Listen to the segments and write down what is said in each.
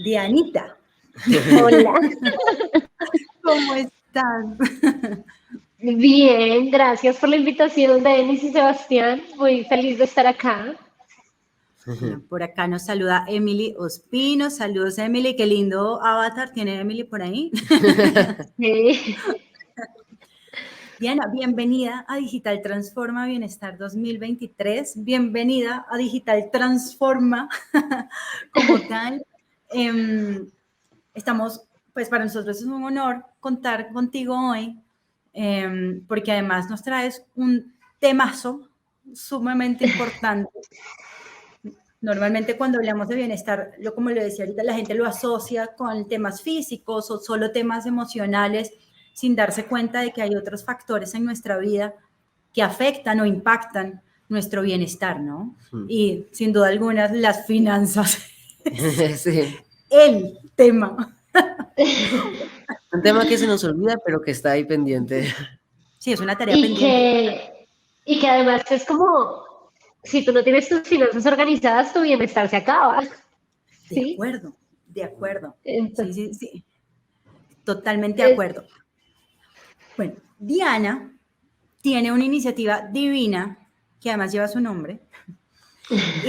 Dianita. Hola. ¿Cómo estás? Bien, gracias por la invitación, Denis y Sebastián. Muy feliz de estar acá. Bueno, por acá nos saluda Emily Ospino. Saludos, Emily. Qué lindo avatar tiene Emily por ahí. Sí. Diana, bienvenida a Digital Transforma Bienestar 2023. Bienvenida a Digital Transforma como tal. Estamos, pues para nosotros es un honor contar contigo hoy, porque además nos traes un temazo sumamente importante. Normalmente cuando hablamos de bienestar, como lo decía ahorita, la gente lo asocia con temas físicos o solo temas emocionales, sin darse cuenta de que hay otros factores en nuestra vida que afectan o impactan nuestro bienestar, ¿no? Y sin duda alguna, las finanzas es Sí. el tema. Un tema que se nos olvida, pero que está ahí pendiente. Sí, es una tarea pendiente. Y que además es como, si tú no tienes tus finanzas organizadas, tu bienestar se acaba. De acuerdo, de acuerdo. Entonces, Sí. Totalmente de acuerdo. Bueno, Diana tiene una iniciativa divina, que además lleva su nombre,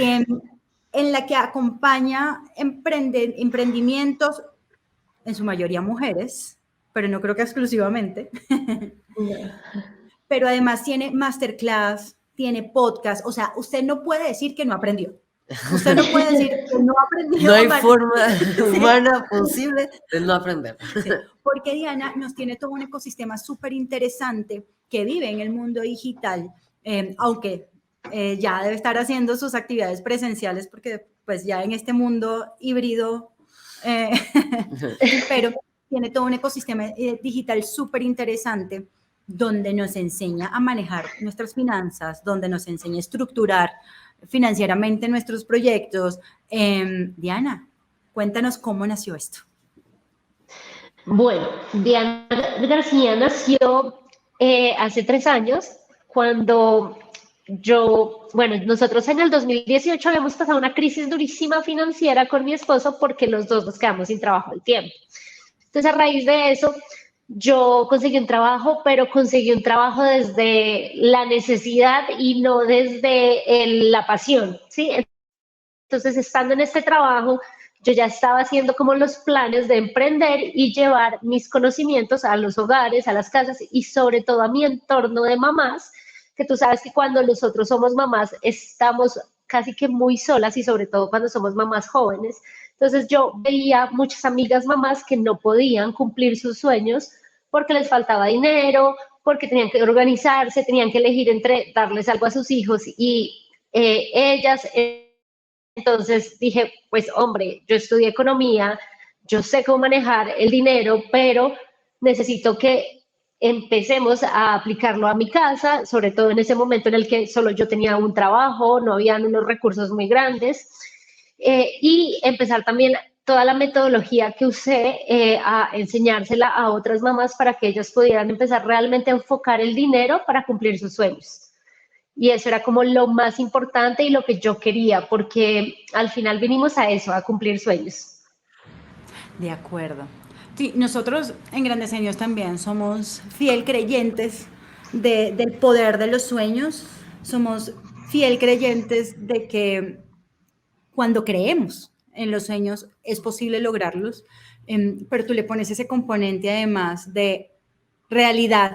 en la que acompaña emprendimientos, en su mayoría mujeres, pero no creo que exclusivamente. Pero además tiene masterclass, tiene podcast, o sea, usted no puede decir que no aprendió. Usted no puede decir que no aprendió. No hay forma humana posible de no aprender. Sí, porque Diana nos tiene todo un ecosistema súper interesante que vive en el mundo digital, aunque ya debe estar haciendo sus actividades presenciales porque pues ya en este mundo híbrido, pero tiene todo un ecosistema digital súper interesante donde nos enseña a manejar nuestras finanzas, donde nos enseña a estructurar financieramente nuestros proyectos. Diana, cuéntanos cómo nació esto. bueno, Diana García nació hace 3 años, cuando nosotros en el 2018 habíamos pasado una crisis durísima financiera con mi esposo porque los dos nos quedamos sin trabajo al tiempo. Entonces, a raíz de eso, yo conseguí un trabajo, pero conseguí un trabajo desde la necesidad y no desde la pasión, ¿sí? Entonces, estando en este trabajo, yo ya estaba haciendo como los planes de emprender y llevar mis conocimientos a los hogares, a las casas y sobre todo a mi entorno de mamás, que tú sabes que cuando nosotros somos mamás estamos casi que muy solas y sobre todo cuando somos mamás jóvenes. Entonces yo veía muchas amigas mamás que no podían cumplir sus sueños porque les faltaba dinero, porque tenían que organizarse, tenían que elegir entre darles algo a sus hijos y ellas. Entonces dije, pues hombre, yo estudié economía, yo sé cómo manejar el dinero, pero necesito que empecemos a aplicarlo a mi casa, sobre todo en ese momento en el que solo yo tenía un trabajo, no habían unos recursos muy grandes, y empezar también toda la metodología que usé a enseñársela a otras mamás para que ellas pudieran empezar realmente a enfocar el dinero para cumplir sus sueños. Y eso era como lo más importante y lo que yo quería, porque al final vinimos a eso, a cumplir sueños. De acuerdo. Sí, nosotros en Grandes Sueños también somos fiel creyentes del poder de los sueños, somos fiel creyentes de que cuando creemos en los sueños es posible lograrlos, pero tú le pones ese componente además de realidad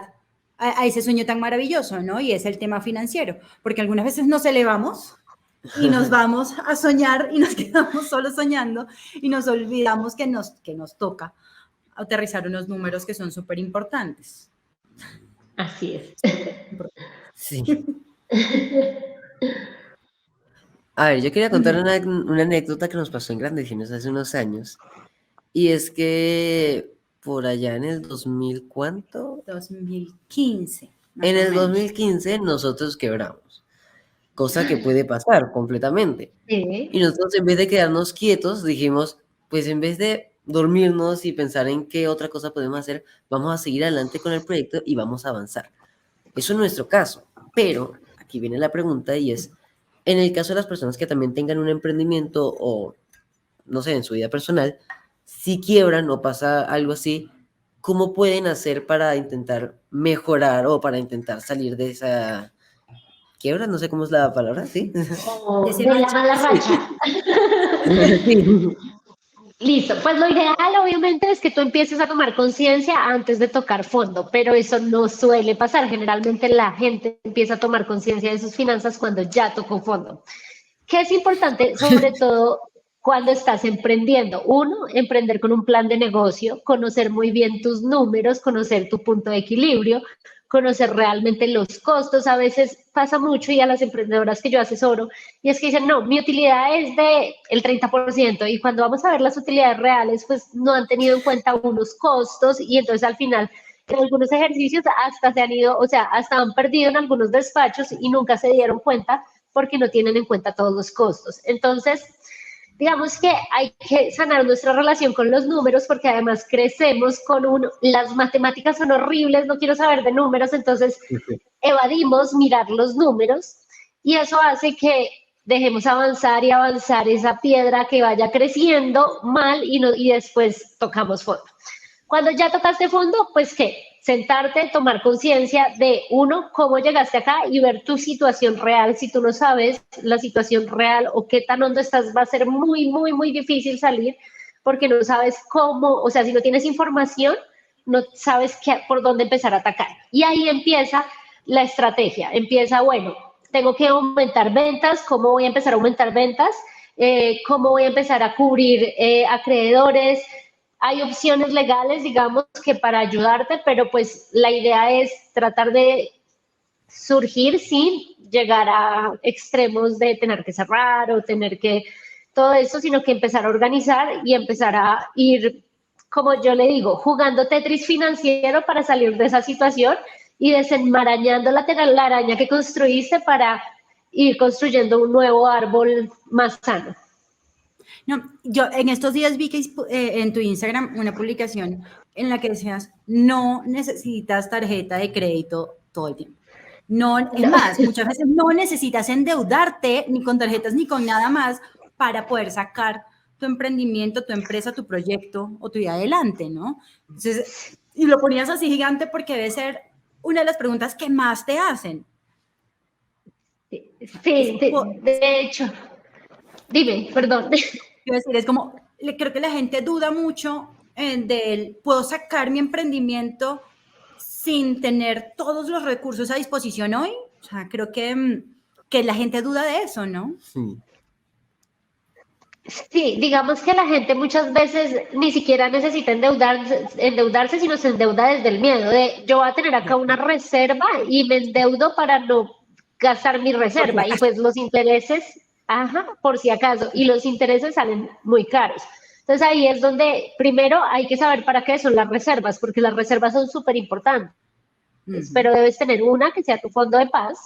a ese sueño tan maravilloso, ¿no? Y es el tema financiero, porque algunas veces nos elevamos y nos vamos a soñar y nos quedamos solo soñando y nos olvidamos que nos toca aterrizar unos números que son súper importantes. Así es. Sí. A ver, yo quería contar una anécdota que nos pasó en Grandes Sueños hace unos años. Y es que por allá en el 2000, ¿cuánto? 2015. En el 2015 nosotros quebramos, cosa que puede pasar completamente. Sí. Y nosotros en vez de quedarnos quietos dijimos, pues en vez de dormirnos y pensar en qué otra cosa podemos hacer, vamos a seguir adelante con el proyecto y vamos a avanzar. Eso es nuestro caso, pero aquí viene la pregunta y es, en el caso de las personas que también tengan un emprendimiento o no sé, en su vida personal, si quiebran o pasa algo así, ¿cómo pueden hacer para intentar mejorar o para intentar salir de esa quiebra? No sé cómo es la palabra, ¿sí? O De ese de la bache. mala racha. Sí. Listo, pues lo ideal obviamente es que tú empieces a tomar conciencia antes de tocar fondo, pero eso no suele pasar. Generalmente la gente empieza a tomar conciencia de sus finanzas cuando ya tocó fondo. ¿Qué es importante, sobre todo cuando estás emprendiendo? Uno, emprender con un plan de negocio, conocer muy bien tus números, conocer tu punto de equilibrio, conocer realmente los costos. A veces pasa mucho y a las emprendedoras que yo asesoro, y es que dicen, no, mi utilidad es de el 30%, y cuando vamos a ver las utilidades reales, pues no han tenido en cuenta unos costos, y entonces al final en algunos ejercicios hasta se han ido, o sea, hasta han perdido en algunos despachos y nunca se dieron cuenta porque no tienen en cuenta todos los costos. Entonces, digamos que hay que sanar nuestra relación con los números porque además crecemos con las matemáticas son horribles, no quiero saber de números, entonces evadimos mirar los números y eso hace que dejemos avanzar y avanzar esa piedra que vaya creciendo mal y después tocamos fondo. Cuando ya tocaste fondo, pues qué, sentarte, tomar conciencia de uno, cómo llegaste acá y ver tu situación real. Si tú no sabes la situación real o qué tan hondo estás, va a ser muy, muy, muy difícil salir porque no sabes cómo, o sea, si no tienes información, no sabes por dónde empezar a atacar. Y ahí empieza la estrategia. Empieza, bueno, tengo que aumentar ventas, ¿cómo voy a empezar a aumentar ventas? ¿Cómo voy a empezar a cubrir acreedores? Hay opciones legales, digamos, que para ayudarte, pero pues la idea es tratar de surgir sin llegar a extremos de tener que cerrar o tener que todo eso, sino que empezar a organizar y empezar a ir, como yo le digo, jugando Tetris financiero para salir de esa situación y desenmarañando la telaraña que construiste para ir construyendo un nuevo árbol más sano. No, yo en estos días vi que en tu Instagram una publicación en la que decías, no necesitas tarjeta de crédito todo el tiempo. No, es más, muchas veces no necesitas endeudarte ni con tarjetas ni con nada más para poder sacar tu emprendimiento, tu empresa, tu proyecto o tu vida adelante, ¿no? Entonces, y lo ponías así gigante porque debe ser una de las preguntas que más te hacen. Sí, de hecho, dime, perdón. Quiero decir, es como, creo que la gente duda mucho de, ¿puedo sacar mi emprendimiento sin tener todos los recursos a disposición hoy? O sea, creo que la gente duda de eso, ¿no? Sí. Sí, digamos que la gente muchas veces ni siquiera necesita endeudarse, sino se endeuda desde el miedo de yo voy a tener acá una reserva y me endeudo para no gastar mi reserva y pues los intereses, ajá, por si acaso, y los intereses salen muy caros. Entonces ahí es donde primero hay que saber para qué son las reservas, porque las reservas son súper importantes, pero debes tener una que sea tu fondo de paz,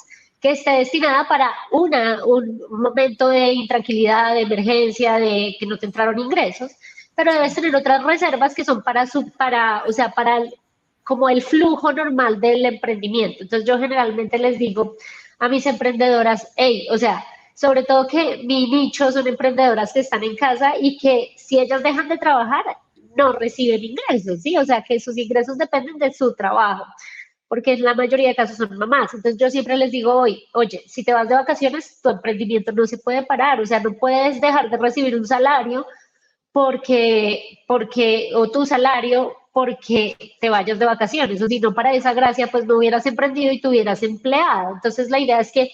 que esté destinada para un momento de intranquilidad, de emergencia, de que no te entraron ingresos, pero debes tener otras reservas que son para como el flujo normal del emprendimiento. Entonces yo generalmente les digo a mis emprendedoras, hey, o sea, sobre todo que mi nicho son emprendedoras que están en casa y que si ellas dejan de trabajar, no reciben ingresos, ¿sí? O sea, que sus ingresos dependen de su trabajo porque en la mayoría de casos son mamás. Entonces yo siempre les digo hoy, oye, si te vas de vacaciones, tu emprendimiento no se puede parar, o sea, no puedes dejar de recibir un salario o tu salario porque te vayas de vacaciones, o si no, para esa gracia, pues no hubieras emprendido y tuvieras empleado. Entonces la idea es que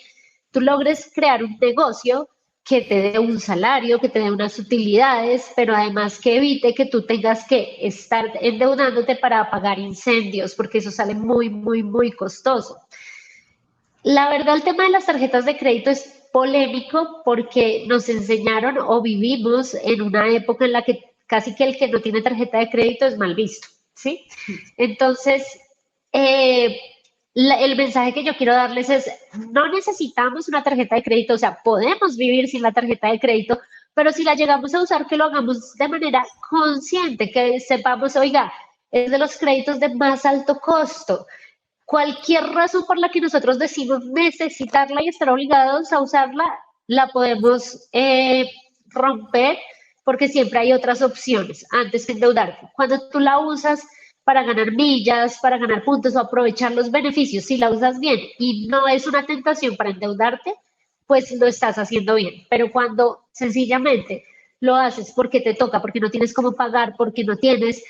tú logres crear un negocio que te dé un salario, que te dé unas utilidades, pero además que evite que tú tengas que estar endeudándote para pagar incendios, porque eso sale muy, muy, muy costoso. La verdad, el tema de las tarjetas de crédito es polémico porque nos enseñaron o vivimos en una época en la que casi que el que no tiene tarjeta de crédito es mal visto, ¿sí? Entonces, el mensaje que yo quiero darles es, no necesitamos una tarjeta de crédito, o sea, podemos vivir sin la tarjeta de crédito, pero si la llegamos a usar, que lo hagamos de manera consciente, que sepamos, oiga, es de los créditos de más alto costo. Cualquier razón por la que nosotros decimos necesitarla y estar obligados a usarla, la podemos romper porque siempre hay otras opciones antes que endeudarte. Cuando tú la usas para ganar millas, para ganar puntos o aprovechar los beneficios, si la usas bien y no es una tentación para endeudarte, pues lo estás haciendo bien. Pero cuando sencillamente lo haces porque te toca, porque no tienes cómo pagar, porque no tienes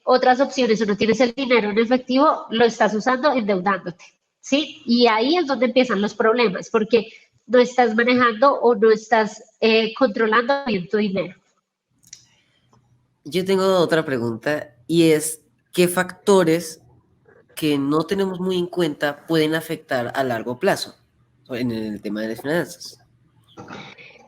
otras opciones o no tienes el dinero en efectivo, lo estás usando endeudándote, ¿sí? Y ahí es donde empiezan los problemas, porque no estás manejando o no estás controlando bien tu dinero. Yo tengo otra pregunta y es, ¿qué factores que no tenemos muy en cuenta pueden afectar a largo plazo en el tema de las finanzas?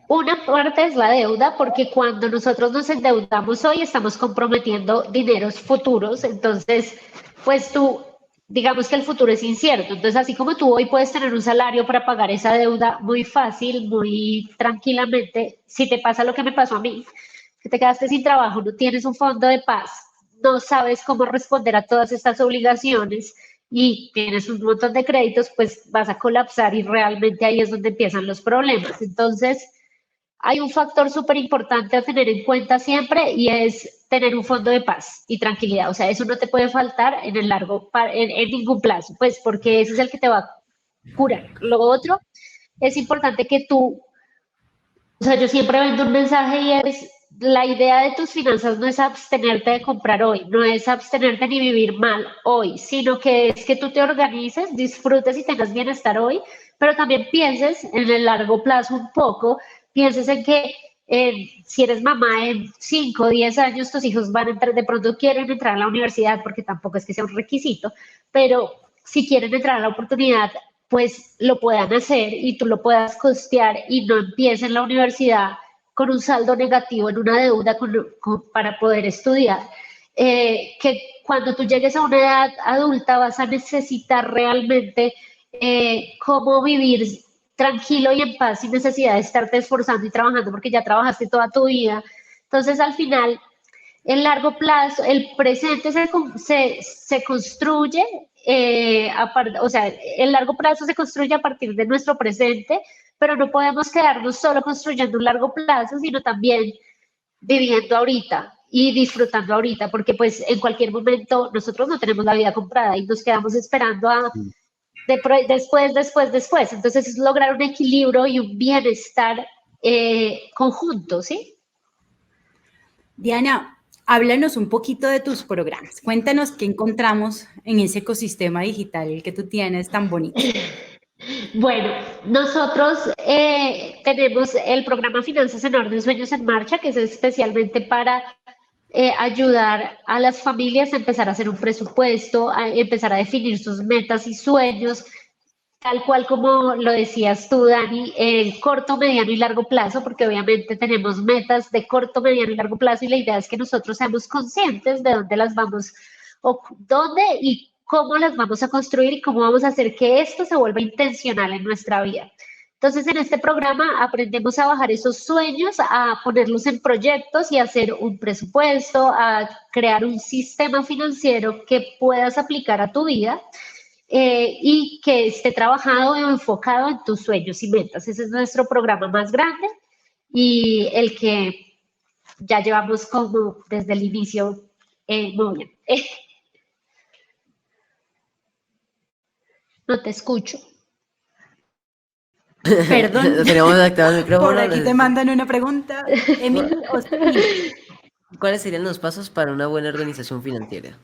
Una parte es la deuda, porque cuando nosotros nos endeudamos hoy estamos comprometiendo dineros futuros, entonces, pues tú, digamos que el futuro es incierto, entonces así como tú hoy puedes tener un salario para pagar esa deuda muy fácil, muy tranquilamente, si te pasa lo que me pasó a mí, que te quedaste sin trabajo, no tienes un fondo de paz, no sabes cómo responder a todas estas obligaciones y tienes un montón de créditos, pues vas a colapsar y realmente ahí es donde empiezan los problemas. Entonces, hay un factor súper importante a tener en cuenta siempre y es tener un fondo de paz y tranquilidad. O sea, eso no te puede faltar en el en ningún plazo, pues porque ese es el que te va a curar. Lo otro es importante que tú, o sea, yo siempre vendo un mensaje y es, la idea de tus finanzas no es abstenerte de comprar hoy, no es abstenerte ni vivir mal hoy, sino que es que tú te organices, disfrutes y tengas bienestar hoy, pero también pienses en el largo plazo un poco, pienses en que si eres mamá en 5 o 10 años, tus hijos van a entrar, de pronto quieren entrar a la universidad, porque tampoco es que sea un requisito, pero si quieren entrar a la oportunidad, pues lo puedan hacer y tú lo puedas costear y no empiecen la universidad con un saldo negativo en una deuda para poder estudiar. Que cuando tú llegues a una edad adulta vas a necesitar realmente cómo vivir tranquilo y en paz sin necesidad de estarte esforzando y trabajando porque ya trabajaste toda tu vida. Entonces, al final, en largo plazo, el presente se construye, o sea, el largo plazo se construye a partir de nuestro presente, pero no podemos quedarnos solo construyendo un largo plazo, sino también viviendo ahorita y disfrutando ahorita, porque pues en cualquier momento nosotros no tenemos la vida comprada y nos quedamos esperando a después. Entonces es lograr un equilibrio y un bienestar conjunto, ¿sí? Diana, háblanos un poquito de tus programas. Cuéntanos qué encontramos en ese ecosistema digital que tú tienes tan bonito. Bueno, nosotros tenemos el programa Finanzas en Orden, Sueños en Marcha, que es especialmente para ayudar a las familias a empezar a hacer un presupuesto, a empezar a definir sus metas y sueños, tal cual como lo decías tú, Dani, en corto, mediano y largo plazo, porque obviamente tenemos metas de corto, mediano y largo plazo y la idea es que nosotros seamos conscientes de dónde las vamos, o dónde y cómo las vamos a construir y cómo vamos a hacer que esto se vuelva intencional en nuestra vida. Entonces, en este programa aprendemos a bajar esos sueños, a ponerlos en proyectos y a hacer un presupuesto, a crear un sistema financiero que puedas aplicar a tu vida y que esté trabajado o enfocado en tus sueños y metas. Ese es nuestro programa más grande y el que ya llevamos como desde el inicio muy bien. No te escucho. Perdón. Tenemos activado el micrófono. Por aquí te mandan una pregunta. Emily, ¿Cuáles serían los pasos para una buena organización financiera?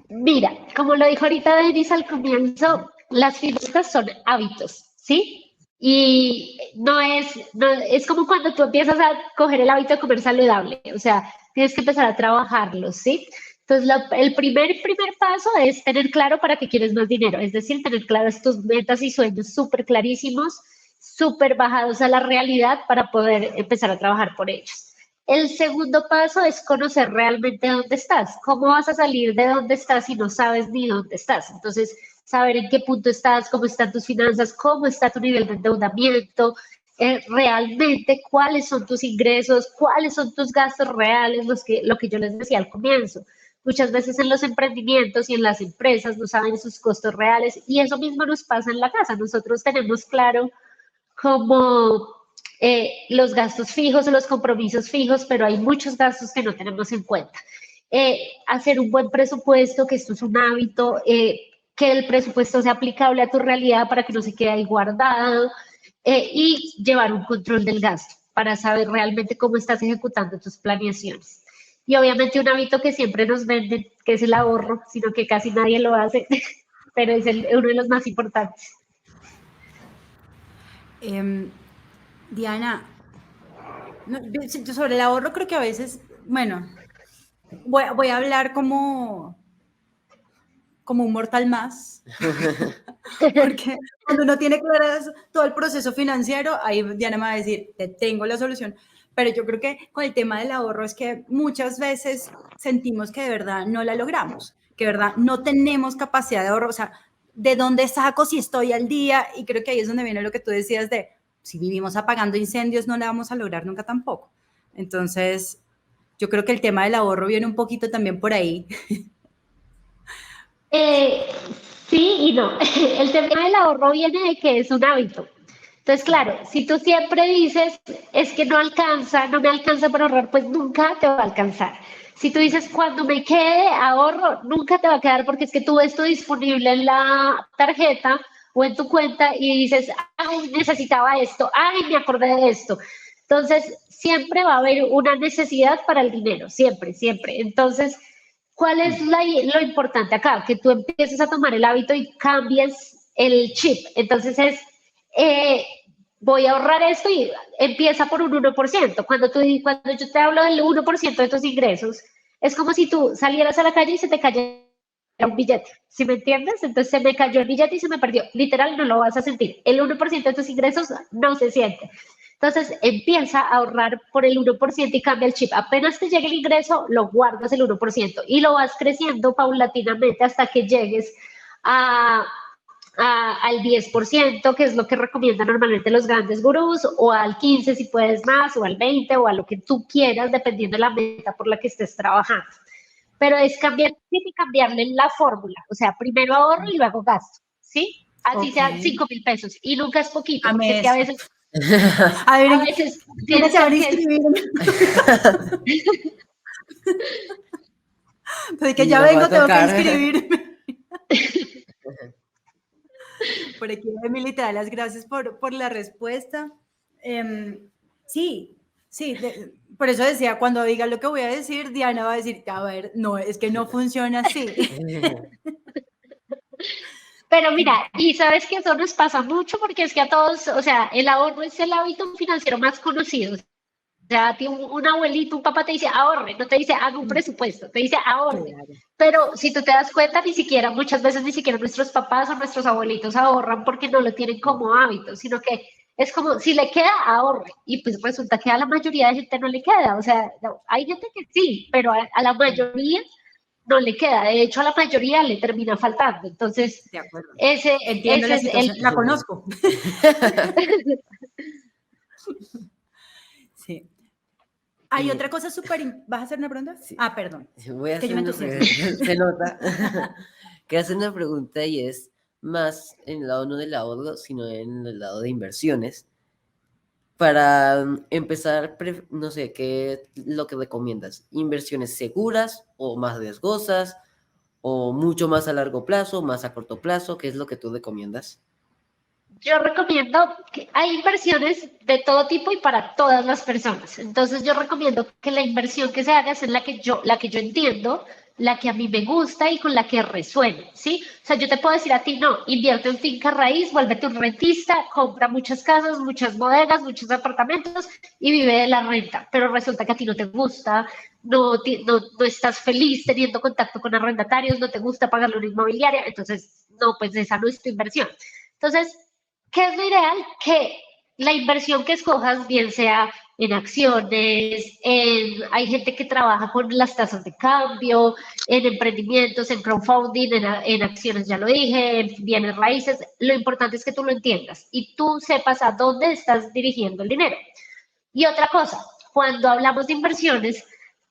Mira, como lo dijo ahorita Denise al comienzo, las finanzas son hábitos, ¿sí? Y es como cuando tú empiezas a coger el hábito de comer saludable, o sea, tienes que empezar a trabajarlo, ¿sí? Entonces, el primer paso es tener claro para qué quieres más dinero, es decir, tener claras tus metas y sueños súper clarísimos, súper bajados a la realidad para poder empezar a trabajar por ellos. El segundo paso es conocer realmente dónde estás. ¿Cómo vas a salir de dónde estás si no sabes ni dónde estás? Entonces, saber en qué punto estás, cómo están tus finanzas, cómo está tu nivel de endeudamiento, realmente cuáles son tus ingresos, cuáles son tus gastos reales, lo que yo les decía al comienzo. Muchas veces en los emprendimientos y en las empresas no saben sus costos reales y eso mismo nos pasa en la casa. Nosotros tenemos claro cómo los gastos fijos o los compromisos fijos, pero hay muchos gastos que no tenemos en cuenta. Hacer un buen presupuesto, que esto es un hábito, que el presupuesto sea aplicable a tu realidad para que no se quede ahí guardado, y llevar un control del gasto para saber realmente cómo estás ejecutando tus planeaciones. Y obviamente un hábito que siempre nos venden, que es el ahorro, sino que casi nadie lo hace, pero es uno de los más importantes. Diana, sobre el ahorro creo que a veces, bueno, voy a hablar como un mortal más, porque cuando uno tiene claro todo el proceso financiero, ahí Diana me va a decir, te tengo la solución, pero yo creo que con el tema del ahorro es que muchas veces sentimos que de verdad no la logramos, que de verdad no tenemos capacidad de ahorro, o sea, ¿de dónde saco si estoy al día? Y creo que ahí es donde viene lo que tú decías de, si vivimos apagando incendios, no la vamos a lograr nunca tampoco. Entonces, yo creo que el tema del ahorro viene un poquito también por ahí. Sí y no. El tema del ahorro viene de que es un hábito. Entonces, claro, si tú siempre dices, es que no alcanza, no me alcanza para ahorrar, pues nunca te va a alcanzar. Si tú dices, cuando me quede ahorro, nunca te va a quedar porque es que tú ves esto disponible en la tarjeta o en tu cuenta y dices, ay, necesitaba esto, ay, me acordé de esto. Entonces, siempre va a haber una necesidad para el dinero, siempre, siempre. Entonces, ¿cuál es lo importante acá? Que tú empieces a tomar el hábito y cambies el chip. Entonces voy a ahorrar esto y empieza por un 1%. Cuando yo te hablo del 1% de tus ingresos, es como si tú salieras a la calle y se te cayera un billete, ¿sí me entiendes? Entonces se me cayó el billete y se me perdió. Literal, no lo vas a sentir. El 1% de tus ingresos no se siente. Entonces empieza a ahorrar por el 1% y cambia el chip. Apenas te llegue el ingreso, lo guardas el 1% y lo vas creciendo paulatinamente hasta que llegues al 10%, que es lo que recomiendan normalmente los grandes gurús, o al 15% si puedes más, o al 20%, o a lo que tú quieras, dependiendo de la meta por la que estés trabajando. Pero es cambiar el chip y cambiarle la fórmula. O sea, primero ahorro y luego gasto, ¿sí? Así sean 5,000 pesos. Y nunca es poquito, porque es que a veces... A ver, tienes se van a inscribir. Pues que ya vengo, tengo que inscribirme. Por aquí, Emily, te da las gracias por la respuesta. Sí, por eso decía, cuando diga lo que voy a decir, Diana va a decir, a ver, no, es que no funciona así. Pero mira, y sabes que eso nos pasa mucho porque es que a todos, o sea, el ahorro es el hábito financiero más conocido. O sea, un abuelito, un papá te dice ahorre, no te dice haga un presupuesto, te dice ahorre. Claro. Pero si tú te das cuenta, muchas veces ni siquiera nuestros papás o nuestros abuelitos ahorran porque no lo tienen como hábito, sino que es como, si le queda, ahorre. Y pues resulta que a la mayoría de gente no le queda. O sea, no, hay gente que sí, pero a la mayoría no le queda. De hecho, a la mayoría le termina faltando. Entonces, de acuerdo. Entiendo la situación, la conozco. Sí. Hay otra cosa súper... ¿Vas a hacer una pregunta? Sí. Ah, perdón. Voy a hacer una pregunta. Se nota. Quiero hacer una pregunta y es más en el lado no del ahorro, sino en el lado de inversiones. Para empezar, no sé, ¿qué es lo que recomiendas? ¿Inversiones seguras o más riesgosas? ¿O mucho más a largo plazo, más a corto plazo? ¿Qué es lo que tú recomiendas? Yo recomiendo que hay inversiones de todo tipo y para todas las personas. Entonces yo recomiendo que la inversión que se haga es en la que yo entiendo, la que a mí me gusta y con la que resuene, ¿sí? O sea, yo te puedo decir a ti, no, invierte en finca raíz, vuélvete un rentista, compra muchas casas, muchas bodegas, muchos apartamentos y vive de la renta. Pero resulta que a ti no te gusta, no estás feliz teniendo contacto con arrendatarios, no te gusta pagarle una inmobiliaria, entonces, no, pues esa no es tu inversión. Entonces, ¿qué es lo ideal? Que la inversión que escojas, bien sea en acciones, hay gente que trabaja con las tasas de cambio, en emprendimientos, en crowdfunding, en acciones, ya lo dije, en bienes raíces. Lo importante es que tú lo entiendas y tú sepas a dónde estás dirigiendo el dinero. Y otra cosa, cuando hablamos de inversiones,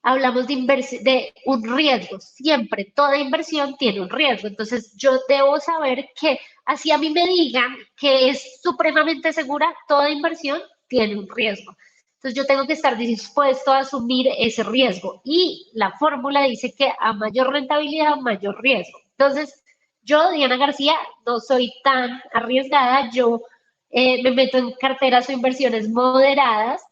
hablamos de un riesgo. Siempre, toda inversión tiene un riesgo. Entonces, yo debo saber que así a mí me digan que es supremamente segura toda inversión, tiene un riesgo. Entonces yo tengo que estar dispuesto a asumir ese riesgo y la fórmula dice que a mayor rentabilidad, mayor riesgo. Entonces yo, Diana García, no soy tan arriesgada, yo me meto en carteras o inversiones moderadas.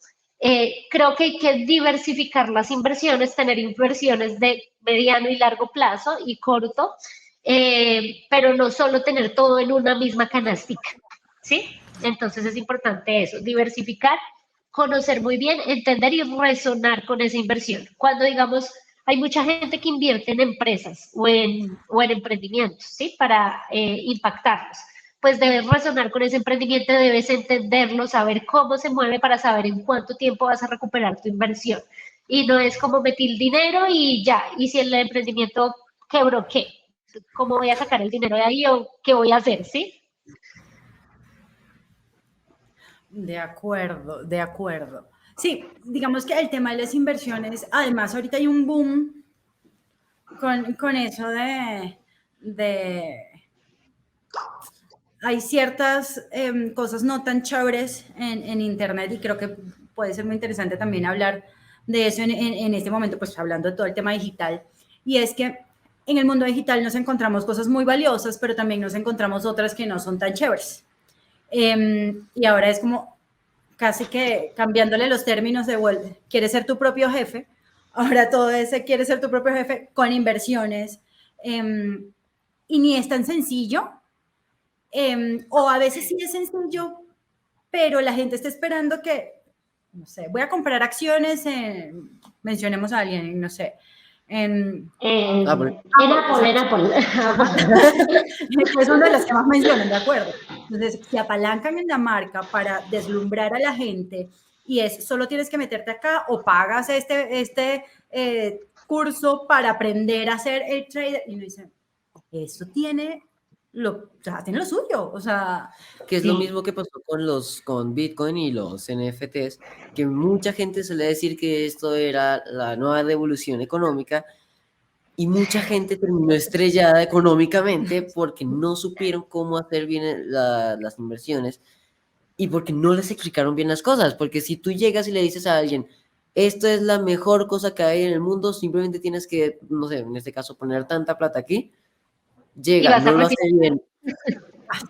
Creo que hay que diversificar las inversiones, tener inversiones de mediano y largo plazo y corto, pero no solo tener todo en una misma canastica, ¿sí? Entonces es importante eso, diversificar, conocer muy bien, entender y resonar con esa inversión. Cuando digamos, hay mucha gente que invierte en empresas o en emprendimientos, ¿sí? Para impactarlos. Pues debes resonar con ese emprendimiento, debes entenderlo, saber cómo se mueve para saber en cuánto tiempo vas a recuperar tu inversión. Y no es como metí el dinero y ya, y si el emprendimiento quebró, ¿qué? ¿Cómo voy a sacar el dinero de ahí o qué voy a hacer, sí? De acuerdo, de acuerdo. Sí, digamos que el tema de las inversiones, además ahorita hay un boom con eso de hay ciertas cosas no tan chéveres en Internet y creo que puede ser muy interesante también hablar de eso en este momento, pues hablando de todo el tema digital. Y es que en el mundo digital nos encontramos cosas muy valiosas, pero también nos encontramos otras que no son tan chéveres. Y ahora es como casi que cambiándole los términos de vuelta. ¿Quieres ser tu propio jefe? Ahora todo ese quieres ser tu propio jefe con inversiones. Y ni es tan sencillo. O a veces sí es sencillo, pero la gente está esperando que, no sé, voy a comprar acciones mencionemos a alguien, no sé, En Apple, en Apple. Es una de las que más mencionan, ¿de acuerdo? Entonces, se apalancan en la marca para deslumbrar a la gente y es, solo tienes que meterte acá o pagas este curso para aprender a hacer el trader. Y uno dice, eso tiene tiene lo suyo, o sea... Que es sí. Lo mismo que pasó con Bitcoin y los NFTs, que mucha gente suele decir que esto era la nueva revolución económica y mucha gente terminó estrellada económicamente porque no supieron cómo hacer bien las inversiones y porque no les explicaron bien las cosas, porque si tú llegas y le dices a alguien, esto es la mejor cosa que hay en el mundo, simplemente tienes que, no sé, en este caso poner tanta plata aquí, llega, no lo hace bien.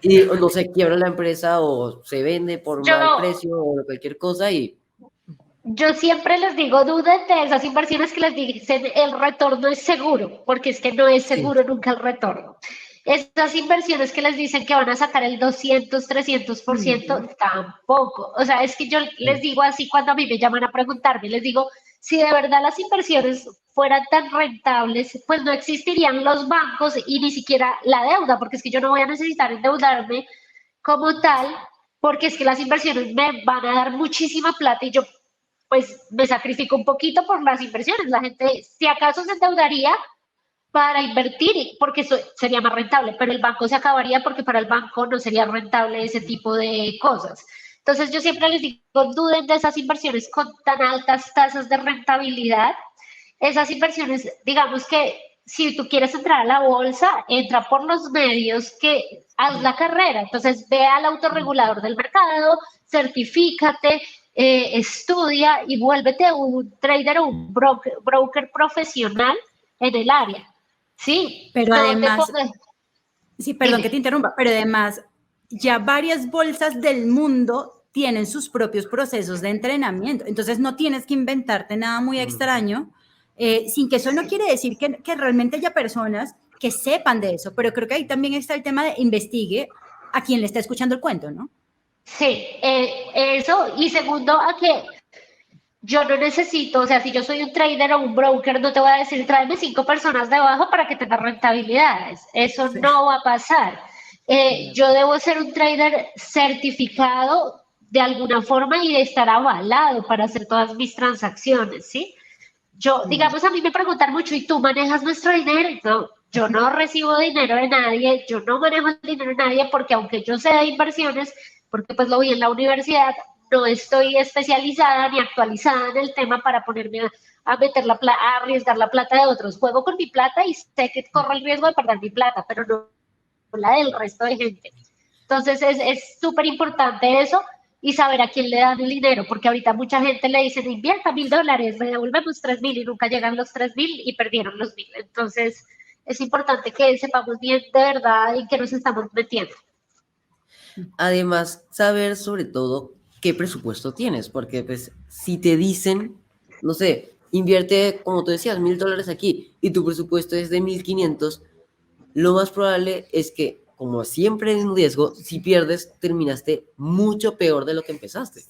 Y no se quiebra la empresa o se vende por mal precio o cualquier cosa y... Yo siempre les digo, duden de esas inversiones que les dicen el retorno es seguro, porque es que no es seguro nunca el retorno. Esas inversiones que les dicen que van a sacar el 200, 300%, tampoco. O sea, es que yo les digo así cuando a mí me llaman a preguntarme, les digo, si de verdad las inversiones fueran tan rentables, pues no existirían los bancos y ni siquiera la deuda, porque es que yo no voy a necesitar endeudarme como tal, porque es que las inversiones me van a dar muchísima plata y yo pues me sacrifico un poquito por las inversiones. La gente, si acaso se endeudaría para invertir, porque eso sería más rentable, pero el banco se acabaría porque para el banco no sería rentable ese tipo de cosas. Entonces yo siempre les digo, duden de esas inversiones con tan altas tasas de rentabilidad. Esas inversiones, digamos que si tú quieres entrar a la bolsa, entra por los medios que haz la carrera. Entonces ve al autorregulador del mercado, certifícate, estudia y vuélvete un trader o un broker profesional en el área. Sí, pero además, sí, perdón que te interrumpa, pero además ya varias bolsas del mundo tienen sus propios procesos de entrenamiento, entonces no tienes que inventarte nada muy extraño, sin que eso no quiere decir que realmente haya personas que sepan de eso, pero creo que ahí también está el tema de investigue a quien le está escuchando el cuento, ¿no? Sí, eso, y segundo, a que yo no necesito, o sea, si yo soy un trader o un broker, no te voy a decir, tráeme 5 personas debajo para que tengas rentabilidades. Eso no va a pasar. Yo debo ser un trader certificado de alguna forma y de estar avalado para hacer todas mis transacciones, ¿sí? Yo, digamos, a mí me preguntan mucho, ¿y tú manejas nuestro dinero? No, yo no recibo dinero de nadie, yo no manejo el dinero de nadie porque aunque yo sé de inversiones, porque pues lo vi en la universidad, no estoy especializada ni actualizada en el tema para ponerme a meter a arriesgar la plata de otros. Juego con mi plata y sé que corro el riesgo de perder mi plata, pero no la del resto de gente. Entonces es súper importante eso y saber a quién le dan el dinero, porque ahorita mucha gente le dice, invierta $1.000, le devolvemos 3.000 y nunca llegan los 3.000 y perdieron los 1.000. Entonces, es importante que sepamos bien de verdad en qué nos estamos metiendo. Además, saber sobre todo qué presupuesto tienes, porque pues si te dicen, no sé, invierte, como tú decías, $1.000 aquí y tu presupuesto es de 1.500, lo más probable es que, como siempre hay un riesgo, si pierdes, terminaste mucho peor de lo que empezaste. O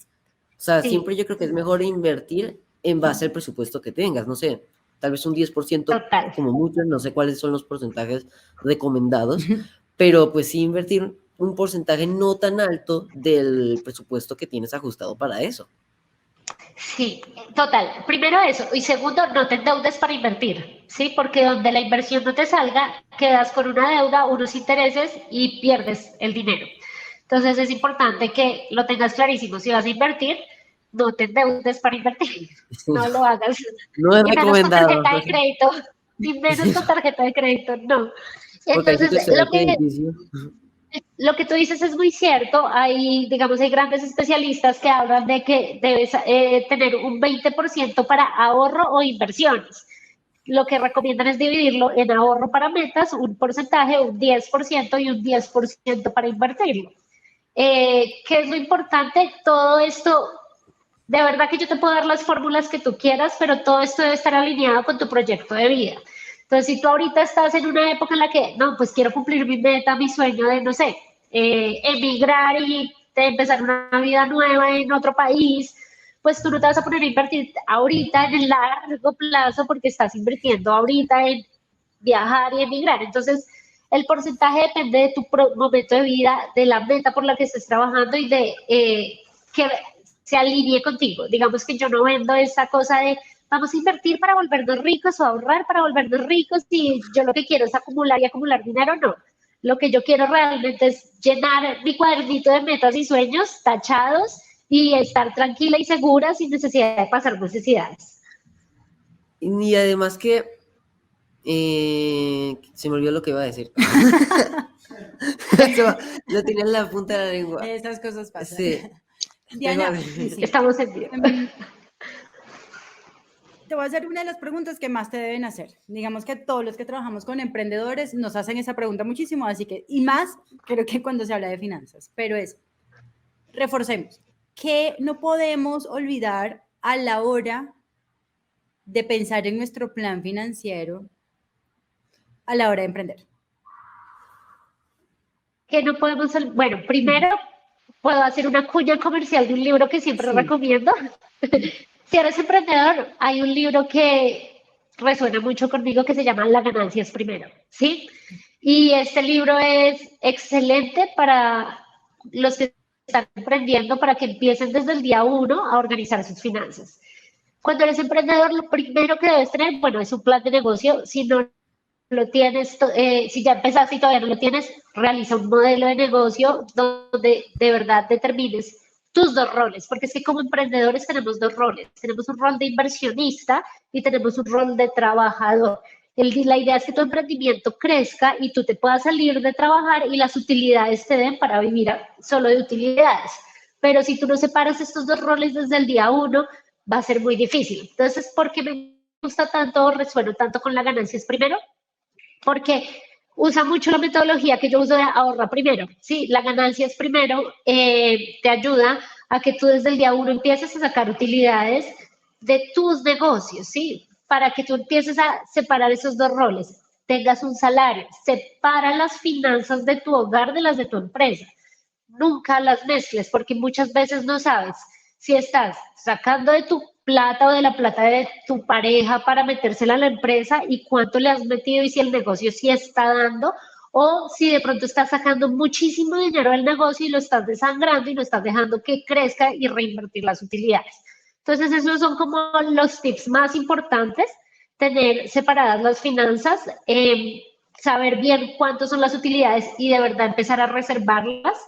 sea, Sí. siempre yo creo que es mejor invertir en base al presupuesto que tengas, no sé, tal vez un 10%, Total. como mucho, no sé cuáles son los porcentajes recomendados, pero pues sí invertir un porcentaje no tan alto del presupuesto que tienes ajustado para eso. Sí, total. Primero eso. Y segundo, no te endeudes para invertir, ¿sí? Porque donde la inversión no te salga, quedas con una deuda, unos intereses y pierdes el dinero. Entonces es importante que lo tengas clarísimo. Si vas a invertir, no te endeudes para invertir. No lo hagas. No es Y menos con recomendado, tarjeta de crédito. Y menos con tarjeta de crédito, no. porque hay Entonces, situaciones crediticio. lo que tú dices es muy cierto. Hay, digamos, hay grandes especialistas que hablan de que debes tener un 20% para ahorro o inversiones. Lo que recomiendan es dividirlo en ahorro para metas, un porcentaje, un 10% y un 10% para invertirlo. ¿Qué es lo importante? Todo esto, de verdad que yo te puedo dar las fórmulas que tú quieras, pero todo esto debe estar alineado con tu proyecto de vida. Entonces, si tú ahorita estás en una época en la que, no, pues quiero cumplir mi meta, mi sueño de, no sé, emigrar y de empezar una vida nueva en otro país, pues tú no te vas a poner a invertir ahorita en el largo plazo porque estás invirtiendo ahorita en viajar y emigrar. Entonces, el porcentaje depende de tu momento de vida, de la meta por la que estés trabajando y de que se alinee contigo. Digamos que yo no vendo esa cosa de vamos a invertir para volvernos ricos o ahorrar para volvernos ricos y yo lo que quiero es acumular y acumular dinero, no. Lo que yo quiero realmente es llenar mi cuadernito de metas y sueños tachados y estar tranquila y segura sin necesidad de pasar necesidades. Y además que se me olvidó lo que iba a decir. Lo tenía en la punta de la lengua. Esas cosas pasan. Sí. Diana, sí. Estamos en vivo. Te voy a hacer una de las preguntas que más te deben hacer. Digamos que todos los que trabajamos con emprendedores nos hacen esa pregunta muchísimo, así que, y más, creo que cuando se habla de finanzas, pero es, reforcemos, ¿qué no podemos olvidar a la hora de pensar en nuestro plan financiero a la hora de emprender? Que no podemos, bueno, primero puedo hacer una cuña comercial de un libro que siempre recomiendo. Si eres emprendedor, hay un libro que resuena mucho conmigo que se llama La ganancia es primero, ¿sí? Y este libro es excelente para los que están emprendiendo, para que empiecen desde el día 1 a organizar sus finanzas. Cuando eres emprendedor, lo primero que debes tener, bueno, es un plan de negocio. Si no lo tienes, si ya empezaste y todavía no lo tienes, realiza un modelo de negocio donde de verdad determines tus dos roles, porque es que como emprendedores tenemos dos roles, tenemos un rol de inversionista y tenemos un rol de trabajador. La idea es que tu emprendimiento crezca y tú te puedas salir de trabajar y las utilidades te den para vivir solo de utilidades. Pero si tú no separas estos dos roles desde el día 1, va a ser muy difícil. Entonces, ¿por qué me gusta tanto, resueno tanto con la ganancia es primero? Porque usa mucho la metodología que yo uso de ahorra primero, ¿sí? La ganancia es primero, te ayuda a que tú desde el día 1 empieces a sacar utilidades de tus negocios, ¿sí? Para que tú empieces a separar esos dos roles, tengas un salario, separa las finanzas de tu hogar de las de tu empresa. Nunca las mezcles porque muchas veces no sabes si estás sacando de tu plata o de la plata de tu pareja para metérsela a la empresa y cuánto le has metido y si el negocio sí está dando o si de pronto estás sacando muchísimo dinero del negocio y lo estás desangrando y no estás dejando que crezca y reinvertir las utilidades. Entonces esos son como los tips más importantes, tener separadas las finanzas, saber bien cuántas son las utilidades y de verdad empezar a reservarlas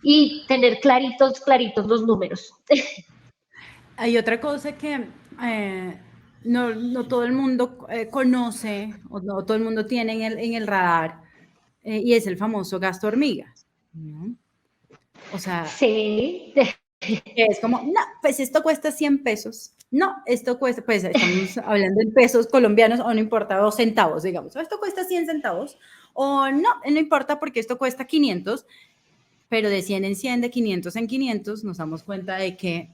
y tener claritos los números. Hay otra cosa que no todo el mundo conoce o no todo el mundo tiene en el radar y es el famoso gasto hormiga, ¿no? O sea, sí. Que es como, no, pues esto cuesta 100 pesos. No, esto cuesta, pues estamos hablando en pesos colombianos, o no importa, 2 centavos, digamos. O esto cuesta 100 centavos, o no importa porque esto cuesta 500, pero de 100 en 100, de 500 en 500, nos damos cuenta de que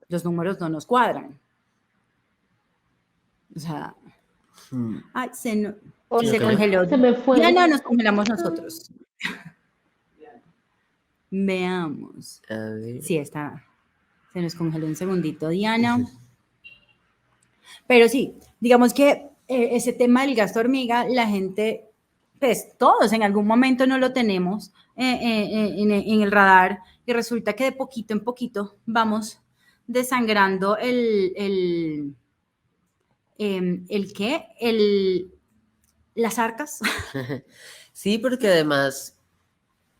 los números no nos cuadran. O sea, ay, se congeló. Se me fue. Ya no nos congelamos nosotros. Veamos. A ver. Sí, está. Se nos congeló un segundito, Diana. Pero sí, digamos que ese tema del gasto hormiga, la gente, pues todos en algún momento no lo tenemos en el radar y resulta que de poquito en poquito vamos desangrando las arcas. Sí, porque además,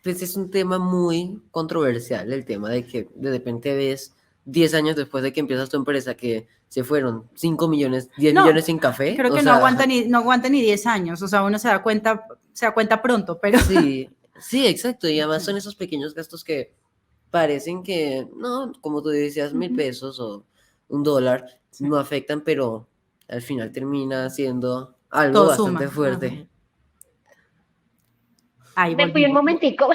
pues es un tema muy controversial, el tema de que de repente ves 10 años después de que empiezas tu empresa que se fueron 5 millones, 10 millones en café. Creo que no aguanta ni 10 años, o sea, uno se da cuenta pronto, pero... Sí, exacto, y además son esos pequeños gastos que parecen que, no, como tú decías, 1.000 pesos o $1 no afectan, pero al final termina siendo algo todo bastante suma. fuerte. Ahí me fui un momentico.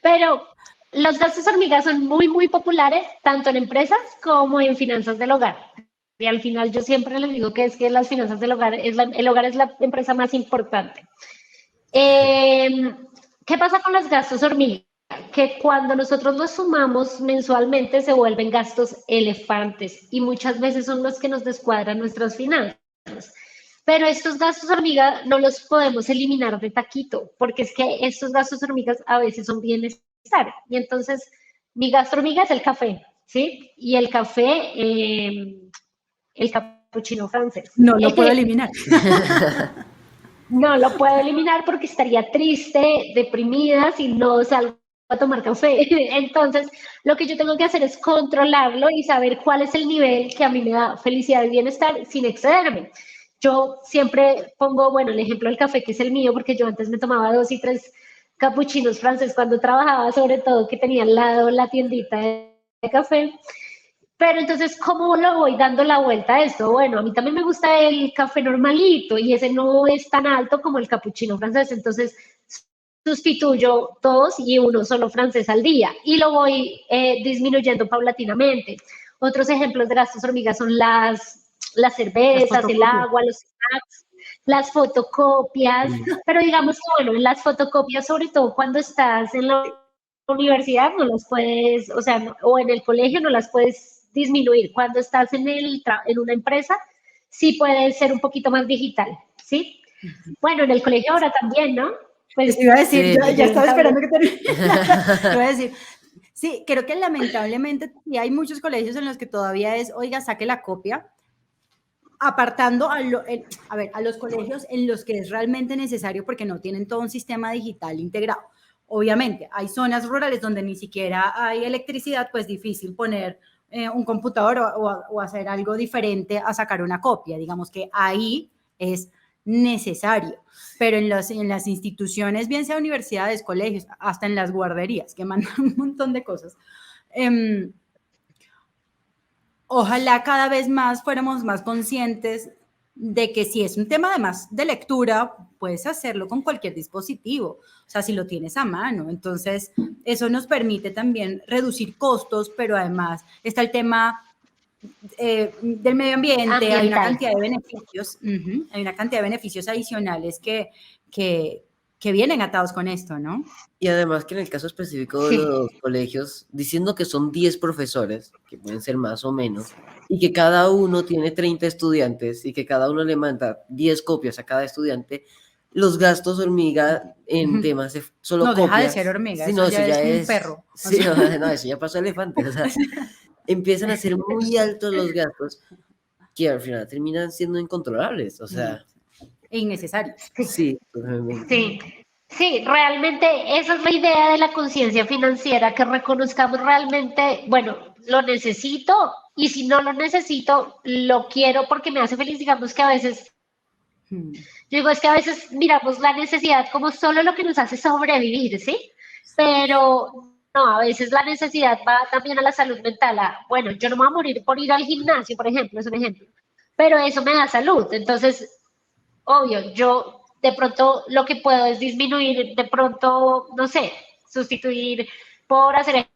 Pero los gastos hormigas son muy, muy populares, tanto en empresas como en finanzas del hogar. Y al final yo siempre les digo que es que las finanzas del hogar, el hogar es la empresa más importante. ¿Qué pasa con los gastos hormigas? Que cuando nosotros los sumamos mensualmente se vuelven gastos elefantes y muchas veces son los que nos descuadran nuestras finanzas. Pero estos gastos hormiga no los podemos eliminar de taquito, porque es que estos gastos hormigas a veces son bien necesarios. Y entonces, mi gasto hormiga es el café, ¿sí? Y el café, el capuchino francés. No lo puedo eliminar. No lo puedo eliminar porque estaría triste, deprimida, si no salgo a tomar café. Entonces, lo que yo tengo que hacer es controlarlo y saber cuál es el nivel que a mí me da felicidad y bienestar sin excederme. Yo siempre pongo, bueno, el ejemplo del café, que es el mío, porque yo antes me tomaba 2 y 3 capuchinos francés cuando trabajaba, sobre todo que tenía al lado la tiendita de café. Pero entonces, ¿cómo lo voy dando la vuelta a esto? Bueno, a mí también me gusta el café normalito y ese no es tan alto como el capuchino francés, entonces sustituyo 2 y 1 solo francés al día y lo voy disminuyendo paulatinamente. Otros ejemplos de gastos hormigas son las cervezas, el agua, los snacks, las fotocopias, pero digamos que bueno, en las fotocopias, sobre todo cuando estás en la universidad, no las puedes, o sea, o en el colegio no las puedes disminuir. Cuando estás en una empresa, sí puede ser un poquito más digital, ¿sí? Bueno, en el colegio ahora también, ¿no? Pues iba a decir, sí, ya estaba esperando que terminara. Iba a decir, sí, creo que lamentablemente sí hay muchos colegios en los que todavía es, oiga, saque la copia, apartando a los colegios en los que es realmente necesario porque no tienen todo un sistema digital integrado. Obviamente, hay zonas rurales donde ni siquiera hay electricidad, pues difícil poner un computador o hacer algo diferente a sacar una copia. Digamos que ahí es necesario, pero en las instituciones, bien sea universidades, colegios, hasta en las guarderías, que mandan un montón de cosas, ojalá cada vez más fuéramos más conscientes de que si es un tema además de lectura, puedes hacerlo con cualquier dispositivo, o sea, si lo tienes a mano. Entonces, eso nos permite también reducir costos, pero además está el tema del medio ambiente, hay una cantidad de beneficios, hay una cantidad de beneficios adicionales que vienen atados con esto, ¿no? Y además que en el caso específico de los colegios, diciendo que son 10 profesores, que pueden ser más o menos, y que cada uno tiene 30 estudiantes y que cada uno le manda 10 copias a cada estudiante, los gastos hormiga en temas de solo copias... No deja de ser hormiga, sí, eso ya es un perro. Sí, no, eso ya pasó elefante, o sea, empiezan a ser muy altos los gastos que al final terminan siendo incontrolables, o sea... E innecesarios. Sí, sí. Sí, realmente esa es la idea de la conciencia financiera, que reconozcamos realmente, bueno, lo necesito y si no lo necesito, lo quiero porque me hace feliz. Digamos que a veces, yo digo, es que a veces miramos la necesidad como solo lo que nos hace sobrevivir, ¿sí? Pero a veces la necesidad va también a la salud mental. Bueno, yo no me voy a morir por ir al gimnasio, por ejemplo, es un ejemplo, pero eso me da salud. Entonces, obvio, yo de pronto lo que puedo es disminuir, de pronto, no sé, sustituir por hacer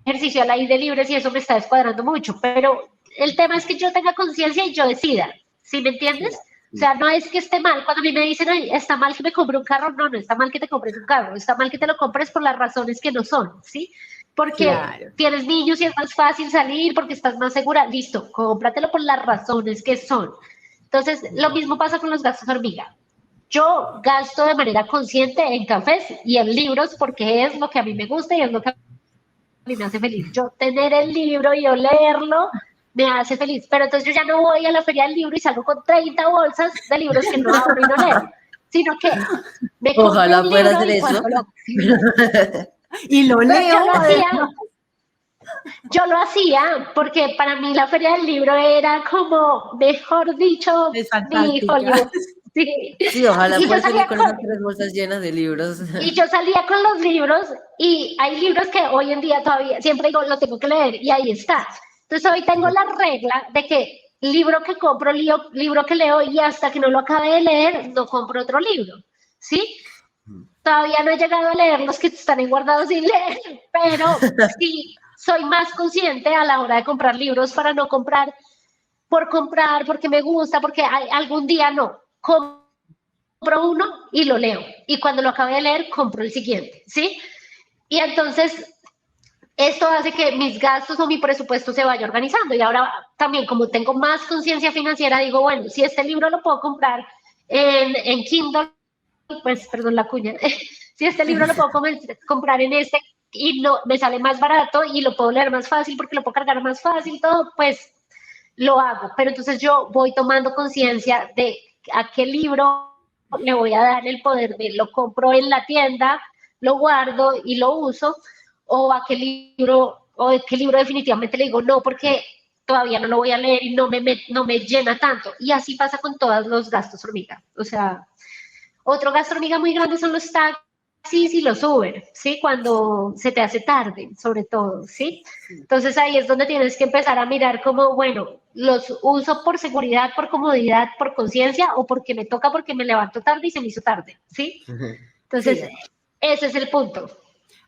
ejercicio al aire libre si eso me está descuadrando mucho, pero el tema es que yo tenga conciencia y yo decida, ¿sí me entiendes? O sea, no es que esté mal. Cuando a mí me dicen, ay, está mal que me compre un carro, no está mal que te compres un carro, está mal que te lo compres por las razones que no son, ¿sí? Porque Claro. tienes niños y es más fácil salir, porque estás más segura, listo, cómpratelo por las razones que son. Entonces, lo mismo pasa con los gastos hormiga. Yo gasto de manera consciente en cafés y en libros porque es lo que a mí me gusta y es lo que a mí me hace feliz. Yo tener el libro y yo leerlo me hace feliz. Pero entonces yo ya no voy a la feria del libro y salgo con 30 bolsas de libros que no abro y no leo, sino que me compro Ojalá un pueda libro hacer y eso. cuando lo... Y lo Pero leo. yo lo hacía porque para mí la feria del libro era como, mejor dicho, Es mi fantástica. Hollywood. Sí. Sí, ojalá Y yo pueda salir salía con esas 3 bolsas llenas de libros. Y yo salía con los libros y hay libros que hoy en día todavía siempre digo, lo tengo que leer y ahí está. Entonces hoy tengo la regla de que libro que compro, libro que leo y hasta que no lo acabe de leer, no compro otro libro. ¿Sí? Todavía no he llegado a leer los que están ahí guardados sin leer, pero sí soy más consciente a la hora de comprar libros para no comprar por comprar, porque me gusta, porque algún día no. Compro uno y lo leo. Y cuando lo acabe de leer, compro el siguiente, ¿sí? Y entonces, esto hace que mis gastos o mi presupuesto se vaya organizando. Y ahora también, como tengo más conciencia financiera, digo, bueno, si este libro lo puedo comprar en Kindle, pues, perdón la cuña, si este libro lo puedo comprar en este y no, me sale más barato y lo puedo leer más fácil porque lo puedo cargar más fácil, todo, pues lo hago. Pero entonces yo voy tomando conciencia de a qué libro le voy a dar el poder de lo compro en la tienda, lo guardo y lo uso, o a qué libro, o de qué libro definitivamente le digo no, porque todavía no lo voy a leer y no me llena tanto. Y así pasa con todos los gastos hormiga. O sea, otro gasto hormiga muy grande son los taxis y los Uber, ¿sí? Cuando se te hace tarde, sobre todo, ¿sí? Entonces ahí es donde tienes que empezar a mirar como, bueno, los uso por seguridad, por comodidad, por conciencia o porque me toca porque me levanto tarde y se me hizo tarde, ¿sí? Entonces, Sí. ese es el punto.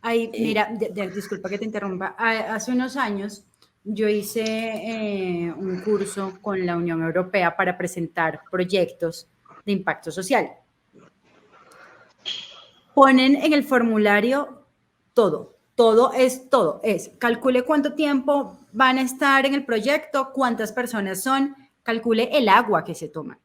Ahí, mira, disculpa que te interrumpa. Hace unos años yo hice un curso con la Unión Europea para presentar proyectos de impacto social. Ponen en el formulario todo es, calcule cuánto tiempo van a estar en el proyecto, cuántas personas son, calcule el agua que se toman,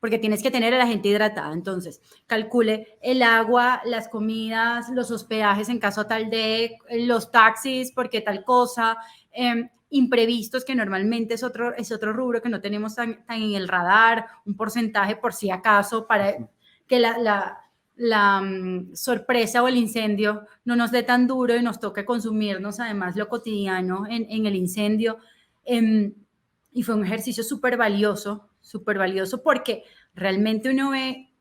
porque tienes que tener a la gente hidratada, entonces calcule el agua, las comidas, los hospedajes en caso tal de los taxis, porque tal cosa, imprevistos que normalmente es otro rubro que no tenemos tan en el radar, un porcentaje por si acaso para que la sorpresa o el incendio no nos dé tan duro y nos toque consumirnos además lo cotidiano en el incendio. Y fue un ejercicio súper valioso porque realmente uno ve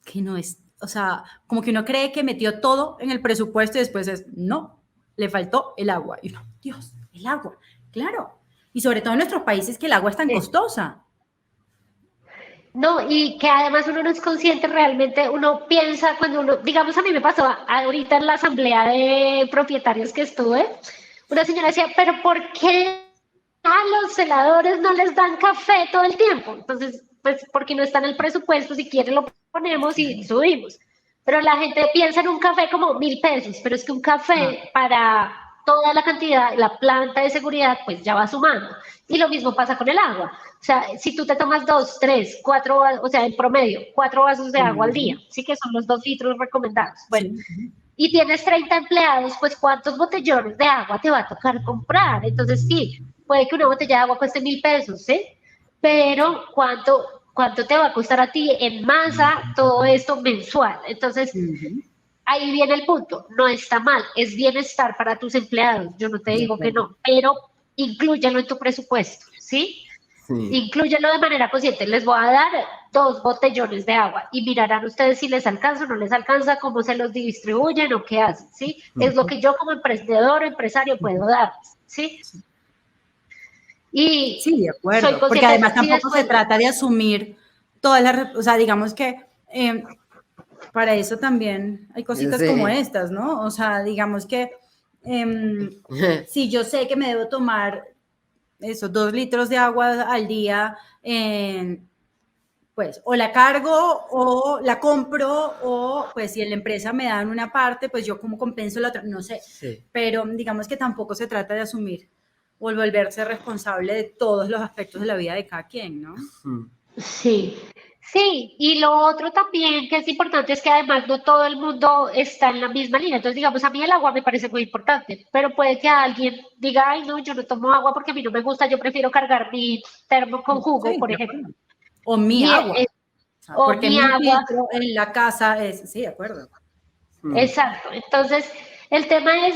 que no es, o sea, como que uno cree que metió todo en el presupuesto y después es, no, le faltó el agua. Y uno, Dios, el agua, claro. Y sobre todo en nuestros países que el agua es tan costosa. No, y que además uno no es consciente realmente, uno piensa cuando uno, digamos a mí me pasó ahorita en la asamblea de propietarios que estuve, una señora decía, pero ¿por qué a los celadores no les dan café todo el tiempo? Entonces, pues porque no está en el presupuesto, si quiere lo ponemos y subimos. Pero la gente piensa en un café como 1.000 pesos, pero es que un café para toda la cantidad, la planta de seguridad, pues ya va sumando. Y lo mismo pasa con el agua. O sea, si tú te tomas 2, 3, 4, o sea, en promedio, 4 vasos de agua al día, sí que son los 2 litros recomendados. Bueno, y tienes 30 empleados, pues ¿cuántos botellones de agua te va a tocar comprar? Entonces sí, puede que una botella de agua cueste 1.000 pesos, ¿sí? Pero ¿cuánto te va a costar a ti en masa todo esto mensual? Entonces, ahí viene el punto, no está mal, es bienestar para tus empleados, yo no te digo que no, pero inclúyelo en tu presupuesto, ¿sí? Sí. Inclúyelo de manera consciente. Les voy a dar 2 botellones de agua y mirarán ustedes si les alcanza o no les alcanza, cómo se los distribuyen o qué hacen, ¿sí? Es lo que yo como emprendedor o empresario puedo darles, ¿sí? Y Sí, de soy acuerdo, porque consciente, además si tampoco se después, trata de asumir todas las, o sea, digamos que para eso también hay cositas como Sí. estas, ¿no? O sea, digamos que si yo sé que me debo tomar esos 2 litros de agua al día, pues o la cargo o la compro o pues si en la empresa me dan una parte, pues yo como compenso la otra, no sé, Sí. pero digamos que tampoco se trata de asumir o el volverse responsable de todos los aspectos de la vida de cada quien, ¿no? sí, sí, y lo otro también que es importante es que además no todo el mundo está en la misma línea. Entonces, digamos, a mí el agua me parece muy importante, pero puede que alguien diga, ay, no, yo no tomo agua porque a mí no me gusta, yo prefiero cargar mi termo con jugo, Sí, por de ejemplo. acuerdo. O mi Y, agua, o sea, o porque mi mi agua, filtro en la casa es, sí, de acuerdo. exacto. Entonces, el tema es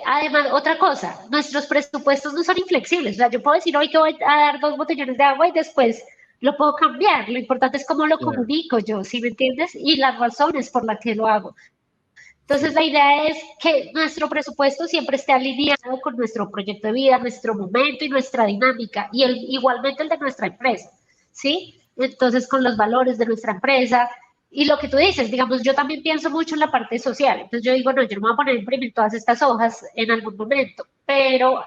además, otra cosa, nuestros presupuestos no son inflexibles. O sea, yo puedo decir hoy que voy a dar 2 botellones de agua y después lo puedo cambiar. Lo importante es cómo lo Claro. comunico yo, ¿sí me entiendes? Y las razones por las que lo hago. Entonces, Sí. la idea es que nuestro presupuesto siempre esté alineado con nuestro proyecto de vida, nuestro momento y nuestra dinámica, y igualmente el de nuestra empresa, ¿sí? Entonces, con los valores de nuestra empresa. Y lo que tú dices, digamos, yo también pienso mucho en la parte social. Entonces, yo digo, no, yo no me voy a poner a imprimir todas estas hojas en algún momento, pero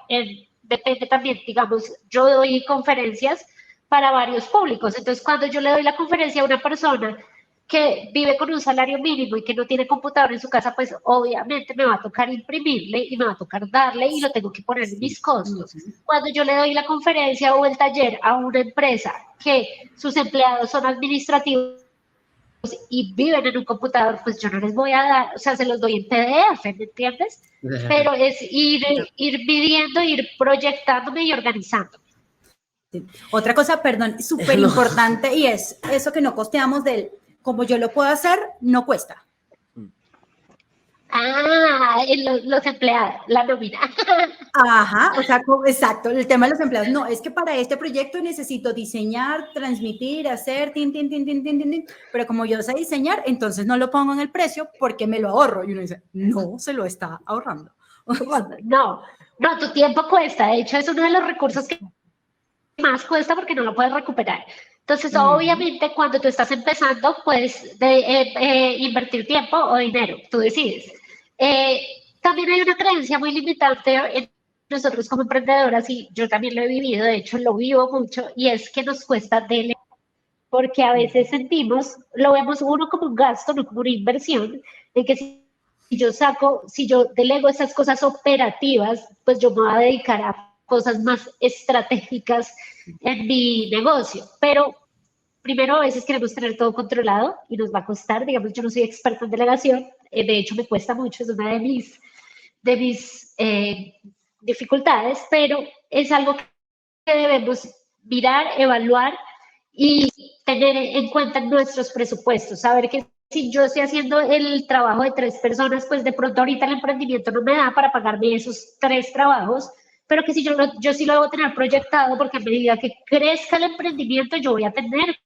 depende también, digamos, yo doy conferencias para varios públicos. Entonces, cuando yo le doy la conferencia a una persona que vive con un salario mínimo y que no tiene computador en su casa, pues obviamente me va a tocar imprimirle y me va a tocar darle y lo tengo que poner en Sí. mis costos. Cuando yo le doy la conferencia o el taller a una empresa que sus empleados son administrativos y viven en un computador, pues yo no les voy a dar, o sea, se los doy en PDF, ¿me entiendes? Pero es ir midiendo, ir proyectándome y organizando. Sí. Otra cosa, perdón, súper No. importante y es eso que no costeamos del, como yo lo puedo hacer, no cuesta. Ah, los empleados, la nómina. Ajá, o sea, exacto, el tema de los empleados. No, es que para este proyecto necesito diseñar, transmitir, hacer, tin, pero como yo sé diseñar, entonces no lo pongo en el precio porque me lo ahorro. Y uno dice, no, se lo está ahorrando. No, no, tu tiempo cuesta. De hecho, es uno de los recursos que más cuesta porque no lo puedes recuperar. Entonces, obviamente, cuando tú estás empezando, puedes invertir tiempo o dinero, tú decides. Eh, También hay una creencia muy limitante en nosotros como emprendedoras, y yo también lo he vivido, de hecho lo vivo mucho, y es que nos cuesta delegar, porque a veces sentimos, lo vemos uno como un gasto, no como una inversión, de que si yo delego esas cosas operativas, pues yo me voy a dedicar a cosas más estratégicas en mi negocio. Pero primero a veces queremos tener todo controlado y nos va a costar, digamos, yo no soy experta en delegación, de hecho me cuesta mucho, es una de mis dificultades, pero es algo que debemos mirar, evaluar y tener en cuenta nuestros presupuestos, saber que si yo estoy haciendo el trabajo de 3 personas, pues de pronto ahorita el emprendimiento no me da para pagarme esos 3 trabajos, pero que si yo sí lo debo tener proyectado, porque a medida que crezca el emprendimiento, yo voy a tener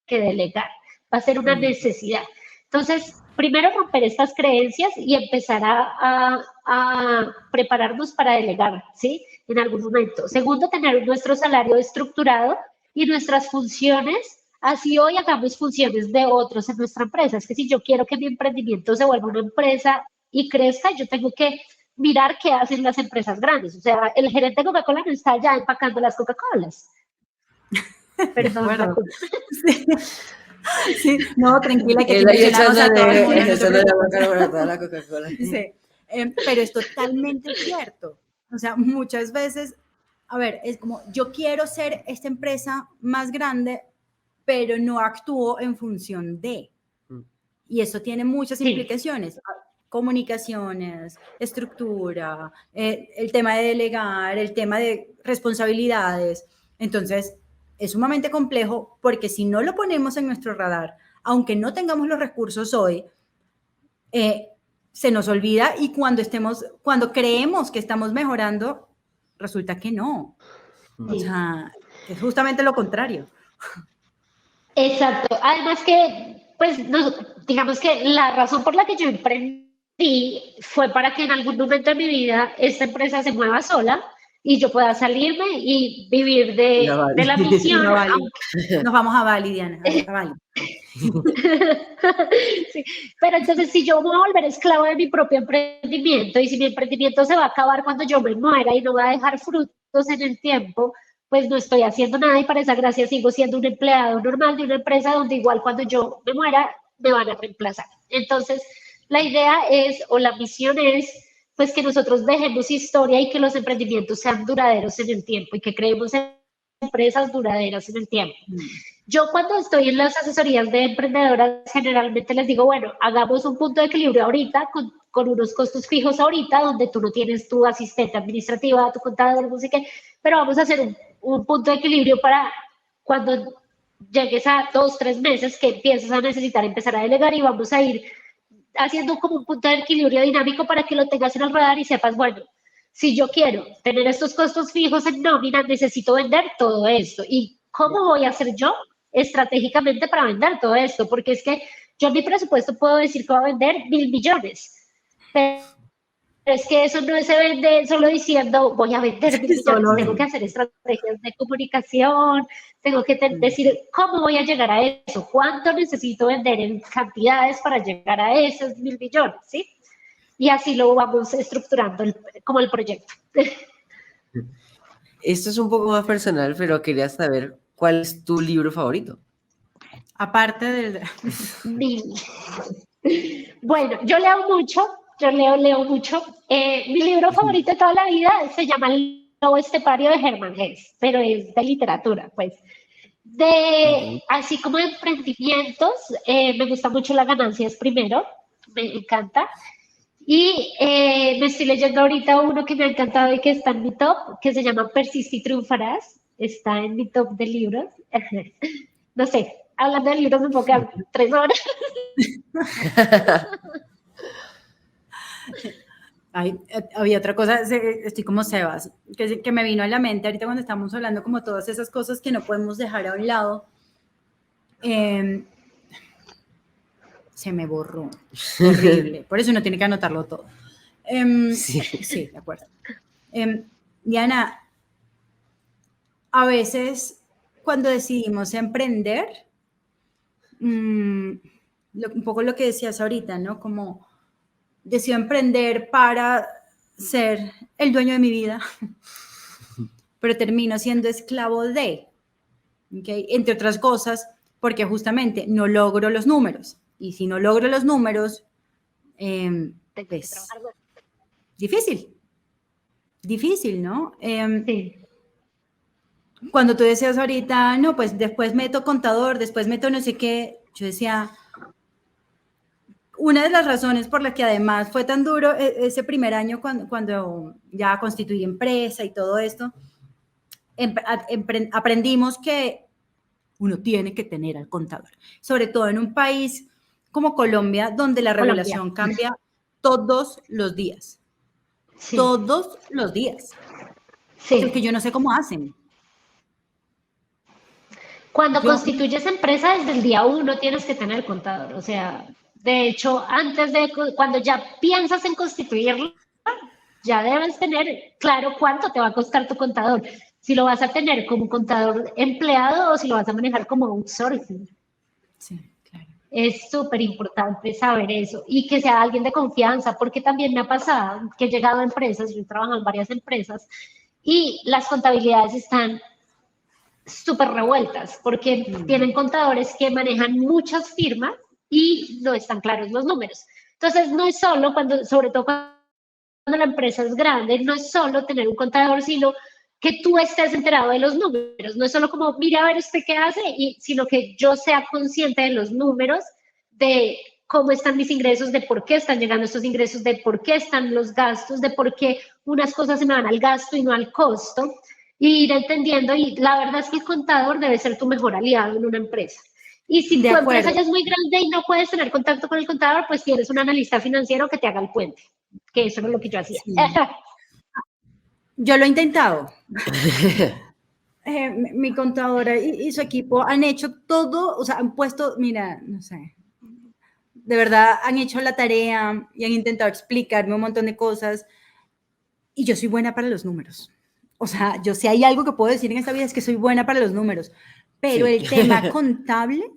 que delegar, va a ser una necesidad. Entonces, primero romper estas creencias y empezar a prepararnos para delegar, ¿sí? En algún momento. Segundo, tener nuestro salario estructurado y nuestras funciones. Así hoy hagamos funciones de otros en nuestra empresa. Es que si yo quiero que mi emprendimiento se vuelva una empresa y crezca, yo tengo que mirar qué hacen las empresas grandes. O sea, el gerente de Coca-Cola no está ya empacando las Coca-Colas. De Perdón, acuerdo. Sí. Sí, no, tranquila, que aquí Él ahí mencionamos a todo el mundo, no te echando la preocupes. mano para toda la Coca-Cola. Sí, pero es totalmente cierto. O sea, muchas veces, a ver, es como, yo quiero ser esta empresa más grande, pero no actúo en función de. Y eso tiene muchas sí. implicaciones. Comunicaciones, estructura, el tema de delegar, el tema de responsabilidades. Entonces, es sumamente complejo porque si no lo ponemos en nuestro radar, aunque no tengamos los recursos hoy, se nos olvida y cuando creemos que estamos mejorando, resulta que no. O sea, es justamente lo contrario. Exacto. Además que, pues, digamos que la razón por la que yo emprendí fue para que en algún momento de mi vida esta empresa se mueva sola y yo pueda salirme y vivir Ya de vale. la Y misión, no Bali. Nos vamos a Bali, Diana, a Bali. sí, pero entonces si yo me voy a volver esclavo de mi propio emprendimiento y si mi emprendimiento se va a acabar cuando yo me muera y no va a dejar frutos en el tiempo, pues no estoy haciendo nada y para esa gracia sigo siendo un empleado normal de una empresa donde igual cuando yo me muera me van a reemplazar. Entonces, la idea es, o la misión es, pues que nosotros dejemos historia y que los emprendimientos sean duraderos en el tiempo y que creemos en empresas duraderas en el tiempo. Yo cuando estoy en las asesorías de emprendedoras, generalmente les digo, bueno, hagamos un punto de equilibrio ahorita con unos costos fijos ahorita, donde tú no tienes tu asistente administrativa, tu contador, no sé qué, pero vamos a hacer un punto de equilibrio para cuando llegues a 2, 3 meses que empiezas a necesitar empezar a delegar y vamos a ir haciendo como un punto de equilibrio dinámico para que lo tengas en el radar y sepas, bueno, si yo quiero tener estos costos fijos en nómina, necesito vender todo esto. ¿Y cómo voy a hacer yo estratégicamente para vender todo esto? Porque es que yo en mi presupuesto puedo decir que voy a vender 1.000 millones, pero es que eso no se vende solo diciendo voy a vender 1.000 millones. Solo Tengo que hacer estrategias de comunicación, tengo que decir cómo voy a llegar a eso, cuánto necesito vender en cantidades para llegar a esos 1.000 millones, ¿sí? Y así lo vamos estructurando como el proyecto. Esto es un poco más personal, pero quería saber cuál es tu libro favorito. Aparte del... Bueno, yo leo mucho, leo mucho. Mi libro favorito de toda la vida se llama El Lobo Estepario de Hermann Hesse, pero es de literatura, pues. Así como de emprendimientos, me gusta mucho La ganancia es primero, me encanta. Y me estoy leyendo ahorita uno que me ha encantado y que está en mi top, que se llama Persiste y triunfarás. Está en mi top de libros. No sé, hablando de libros me puedo quedar 3 horas. Ay, había otra cosa, estoy como Sebas, que me vino a la mente ahorita cuando estamos hablando como todas esas cosas que no podemos dejar a un lado. Se me borró. Horrible. Por eso uno tiene que anotarlo todo. Sí, de acuerdo. Diana, a veces cuando decidimos emprender, un poco lo que decías ahorita, ¿no? Como decido emprender para ser el dueño de mi vida, pero termino siendo esclavo de, ¿okay? Entre otras cosas, porque justamente no logro los números. Y si no logro los números, pues, difícil, ¿no? Sí. Cuando tú decías ahorita, no, pues después meto contador, después meto no sé qué, yo decía, una de las razones por las que además fue tan duro ese primer año cuando ya constituí empresa y todo esto, aprendimos que uno tiene que tener al contador, sobre todo en un país como Colombia, donde la regulación cambia todos los días. Sí. Todos los días. Sí. Es que yo no sé cómo hacen. Cuando constituyes empresa, desde el día 1 tienes que tener contador. O sea, de hecho, cuando ya piensas en constituirlo, ya debes tener claro cuánto te va a costar tu contador. Si lo vas a tener como contador empleado o si lo vas a manejar como outsourcing. Sí, claro. Es súper importante saber eso y que sea alguien de confianza, porque también me ha pasado que he llegado a empresas, yo he trabajado en varias empresas y las contabilidades están súper revueltas porque tienen contadores que manejan muchas firmas y no están claros los números. Entonces, no es solo sobre todo cuando la empresa es grande, no es solo tener un contador, sino que tú estés enterado de los números. No es solo como, mira a ver usted qué hace, sino que yo sea consciente de los números, de cómo están mis ingresos, de por qué están llegando estos ingresos, de por qué están los gastos, de por qué unas cosas se me van al gasto y no al costo, y ir entendiendo. Y la verdad es que el contador debe ser tu mejor aliado en una empresa. Y si tu empresa ya es muy grande y no puedes tener contacto con el contador, pues tienes un analista financiero que te haga el puente, que eso es lo que yo hacía. Sí. Yo lo he intentado. mi contadora y su equipo han hecho todo, o sea, han puesto, mira, no sé, de verdad han hecho la tarea y han intentado explicarme un montón de cosas y yo soy buena para los números. O sea, yo si hay algo que puedo decir en esta vida es que soy buena para los números, pero Sí. el tema contable,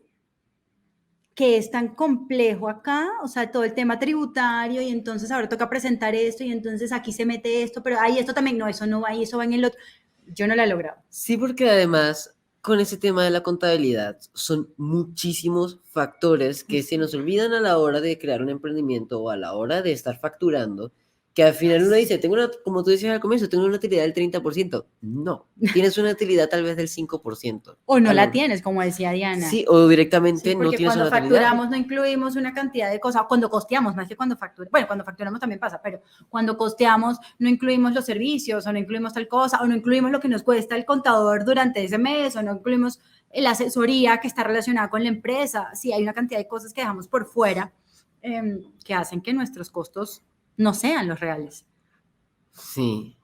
que es tan complejo acá, o sea, todo el tema tributario y entonces ahora toca presentar esto y entonces aquí se mete esto, pero ahí esto también, no, eso no va ahí, eso va en el otro. Yo no la he logrado. Sí, porque además con ese tema de la contabilidad son muchísimos factores que se nos olvidan a la hora de crear un emprendimiento o a la hora de estar facturando, que al final uno dice, tengo una, como tú decías al comienzo, tengo una utilidad del 30%. No, tienes una utilidad tal vez del 5%. O no A la lo- tienes, como decía Diana. Sí, o directamente Sí, no porque tienes cuando una utilidad. facturamos no incluimos una cantidad de cosas, cuando costeamos, más que cuando facturamos, bueno, cuando facturamos también pasa, pero cuando costeamos no incluimos los servicios, o no incluimos tal cosa, o no incluimos lo que nos cuesta el contador durante ese mes, o no incluimos la asesoría que está relacionada con la empresa. Sí, hay una cantidad de cosas que dejamos por fuera que hacen que nuestros costos no sean los reales. Sí.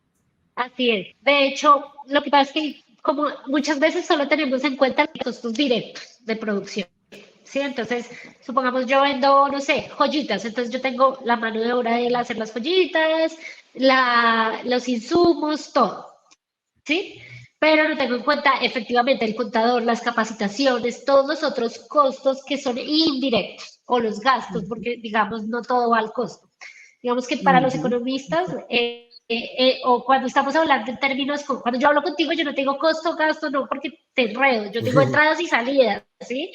Así es. De hecho, lo que pasa es que como muchas veces solo tenemos en cuenta los costos directos de producción. Sí, entonces, supongamos yo vendo, no sé, joyitas, entonces yo tengo la mano de obra de hacer las joyitas, los insumos, todo, ¿sí? Pero no tengo en cuenta efectivamente el contador, las capacitaciones, todos los otros costos que son indirectos o los gastos, porque digamos no todo va al costo. Digamos que para los economistas, o cuando estamos hablando en términos, cuando yo hablo contigo, yo no te digo costo, gasto, no, porque te enredo, yo digo entradas y salidas, ¿sí?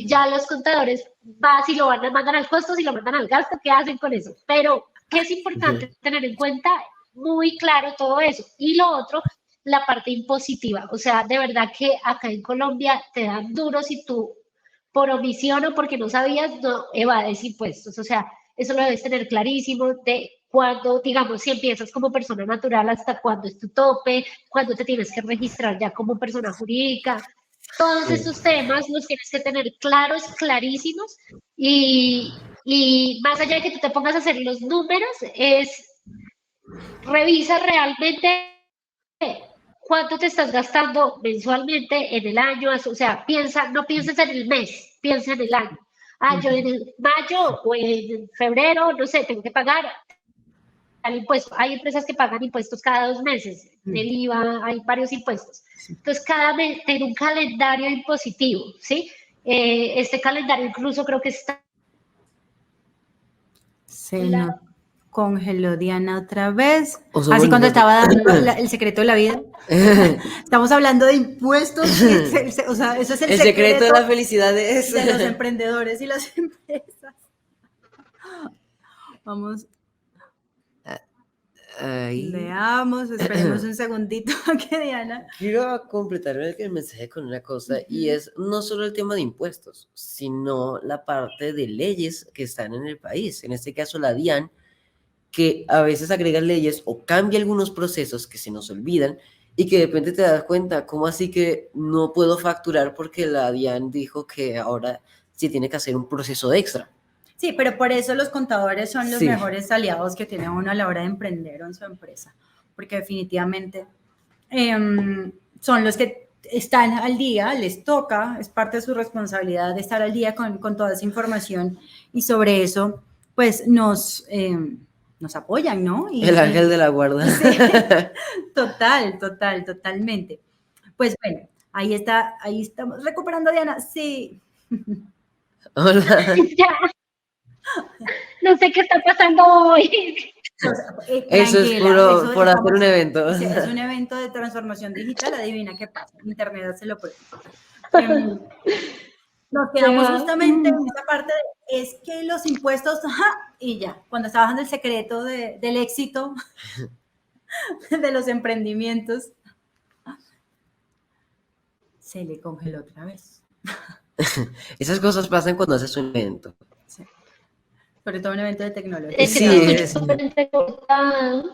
Ya los contadores va si lo van a mandar al costo, si lo mandan al gasto, ¿qué hacen con eso? Pero que es importante tener en cuenta muy claro todo eso. Y lo otro, la parte impositiva. O sea, de verdad que acá en Colombia te dan duro si tú por omisión o porque no sabías, no evades impuestos. O sea, eso lo debes tener clarísimo de cuándo, digamos, si empiezas como persona natural, hasta cuándo es tu tope, cuándo te tienes que registrar ya como persona jurídica. Todos Sí. estos temas los tienes que tener claros, clarísimos, y más allá de que tú te pongas a hacer los números, es revisa realmente cuánto te estás gastando mensualmente en el año, o sea, piensa, no pienses en el mes, piensa en el año. Ah, yo en el mayo o en febrero, no sé, tengo que pagar al impuesto. Hay empresas que pagan impuestos cada 2 meses, el IVA, hay varios impuestos. Entonces, cada mes tener un calendario impositivo, ¿sí? Este calendario incluso creo que está... Se nos congeló Diana otra vez. O sea, Así bueno, cuando espérate. estaba dando el secreto de la vida. Estamos hablando de impuestos, o sea, eso es el El secreto de la secreto felicidad es... de los emprendedores y las empresas. Vamos, Ahí. leamos, esperemos un segundito que Diana. Quiero completar el mensaje con una cosa, y es no solo el tema de impuestos, sino la parte de leyes que están en el país. En este caso, la DIAN, que a veces agrega leyes o cambia algunos procesos que se nos olvidan y que de repente te das cuenta, ¿cómo así que no puedo facturar porque la DIAN dijo que ahora sí tiene que hacer un proceso extra? Sí, pero por eso los contadores son los Sí. mejores aliados que tiene uno a la hora de emprender en su empresa, porque definitivamente son los que están al día, les toca, es parte de su responsabilidad de estar al día con toda esa información y sobre eso, pues nos apoyan, ¿no? El ángel de la guarda. Sí, totalmente. Pues bueno, ahí está, ahí estamos recuperando a Diana, sí. Hola. Ya, no sé qué está pasando hoy. Eso es Tranquila, puro eso por hacer un evento. es un evento de transformación digital, adivina qué pasa, Internet se lo prueba. Nos quedamos justamente en esa parte de, es que los impuestos, ajá, y ya, cuando estaba bajando el secreto del éxito de los emprendimientos, se le congeló otra vez. Esas cosas pasan cuando haces un evento. Sí. Sobre todo un evento de tecnología. Es que Sí, te escucho es. súper entrecortada.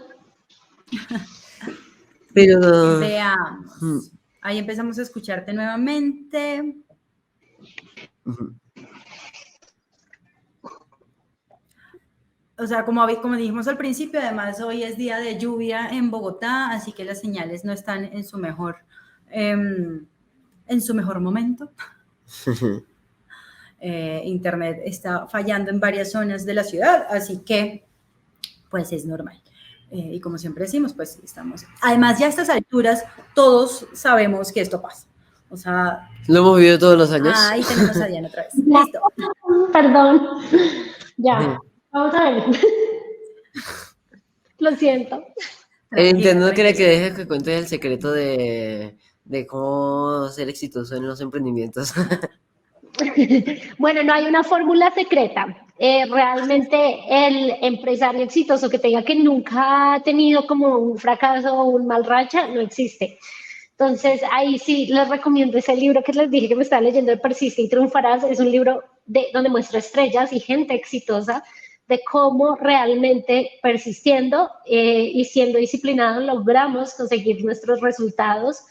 Pero Veamos. Ahí empezamos a escucharte nuevamente. ujú. o sea, como dijimos al principio, además hoy es día de lluvia en Bogotá, así que las señales no están en su mejor momento. Internet está fallando en varias zonas de la ciudad, así que pues es normal. Y como siempre decimos, pues estamos... Además, ya a estas alturas todos sabemos que esto pasa. O sea... Lo hemos vivido todos los años. Ahí tenemos a Diana otra vez. Listo. Perdón. Ya, vamos a ver. Lo siento. Entiendo que dejes que cuentes el secreto de cómo ser exitoso en los emprendimientos. Bueno, no hay una fórmula secreta. Realmente el empresario exitoso que tenga que nunca ha tenido como un fracaso o un mal racha, no existe. Entonces, ahí sí les recomiendo ese libro que les dije que me estaba leyendo de Persiste y Triunfarás. Es un libro donde muestra estrellas y gente exitosa de cómo realmente persistiendo y siendo disciplinados logramos conseguir nuestros resultados.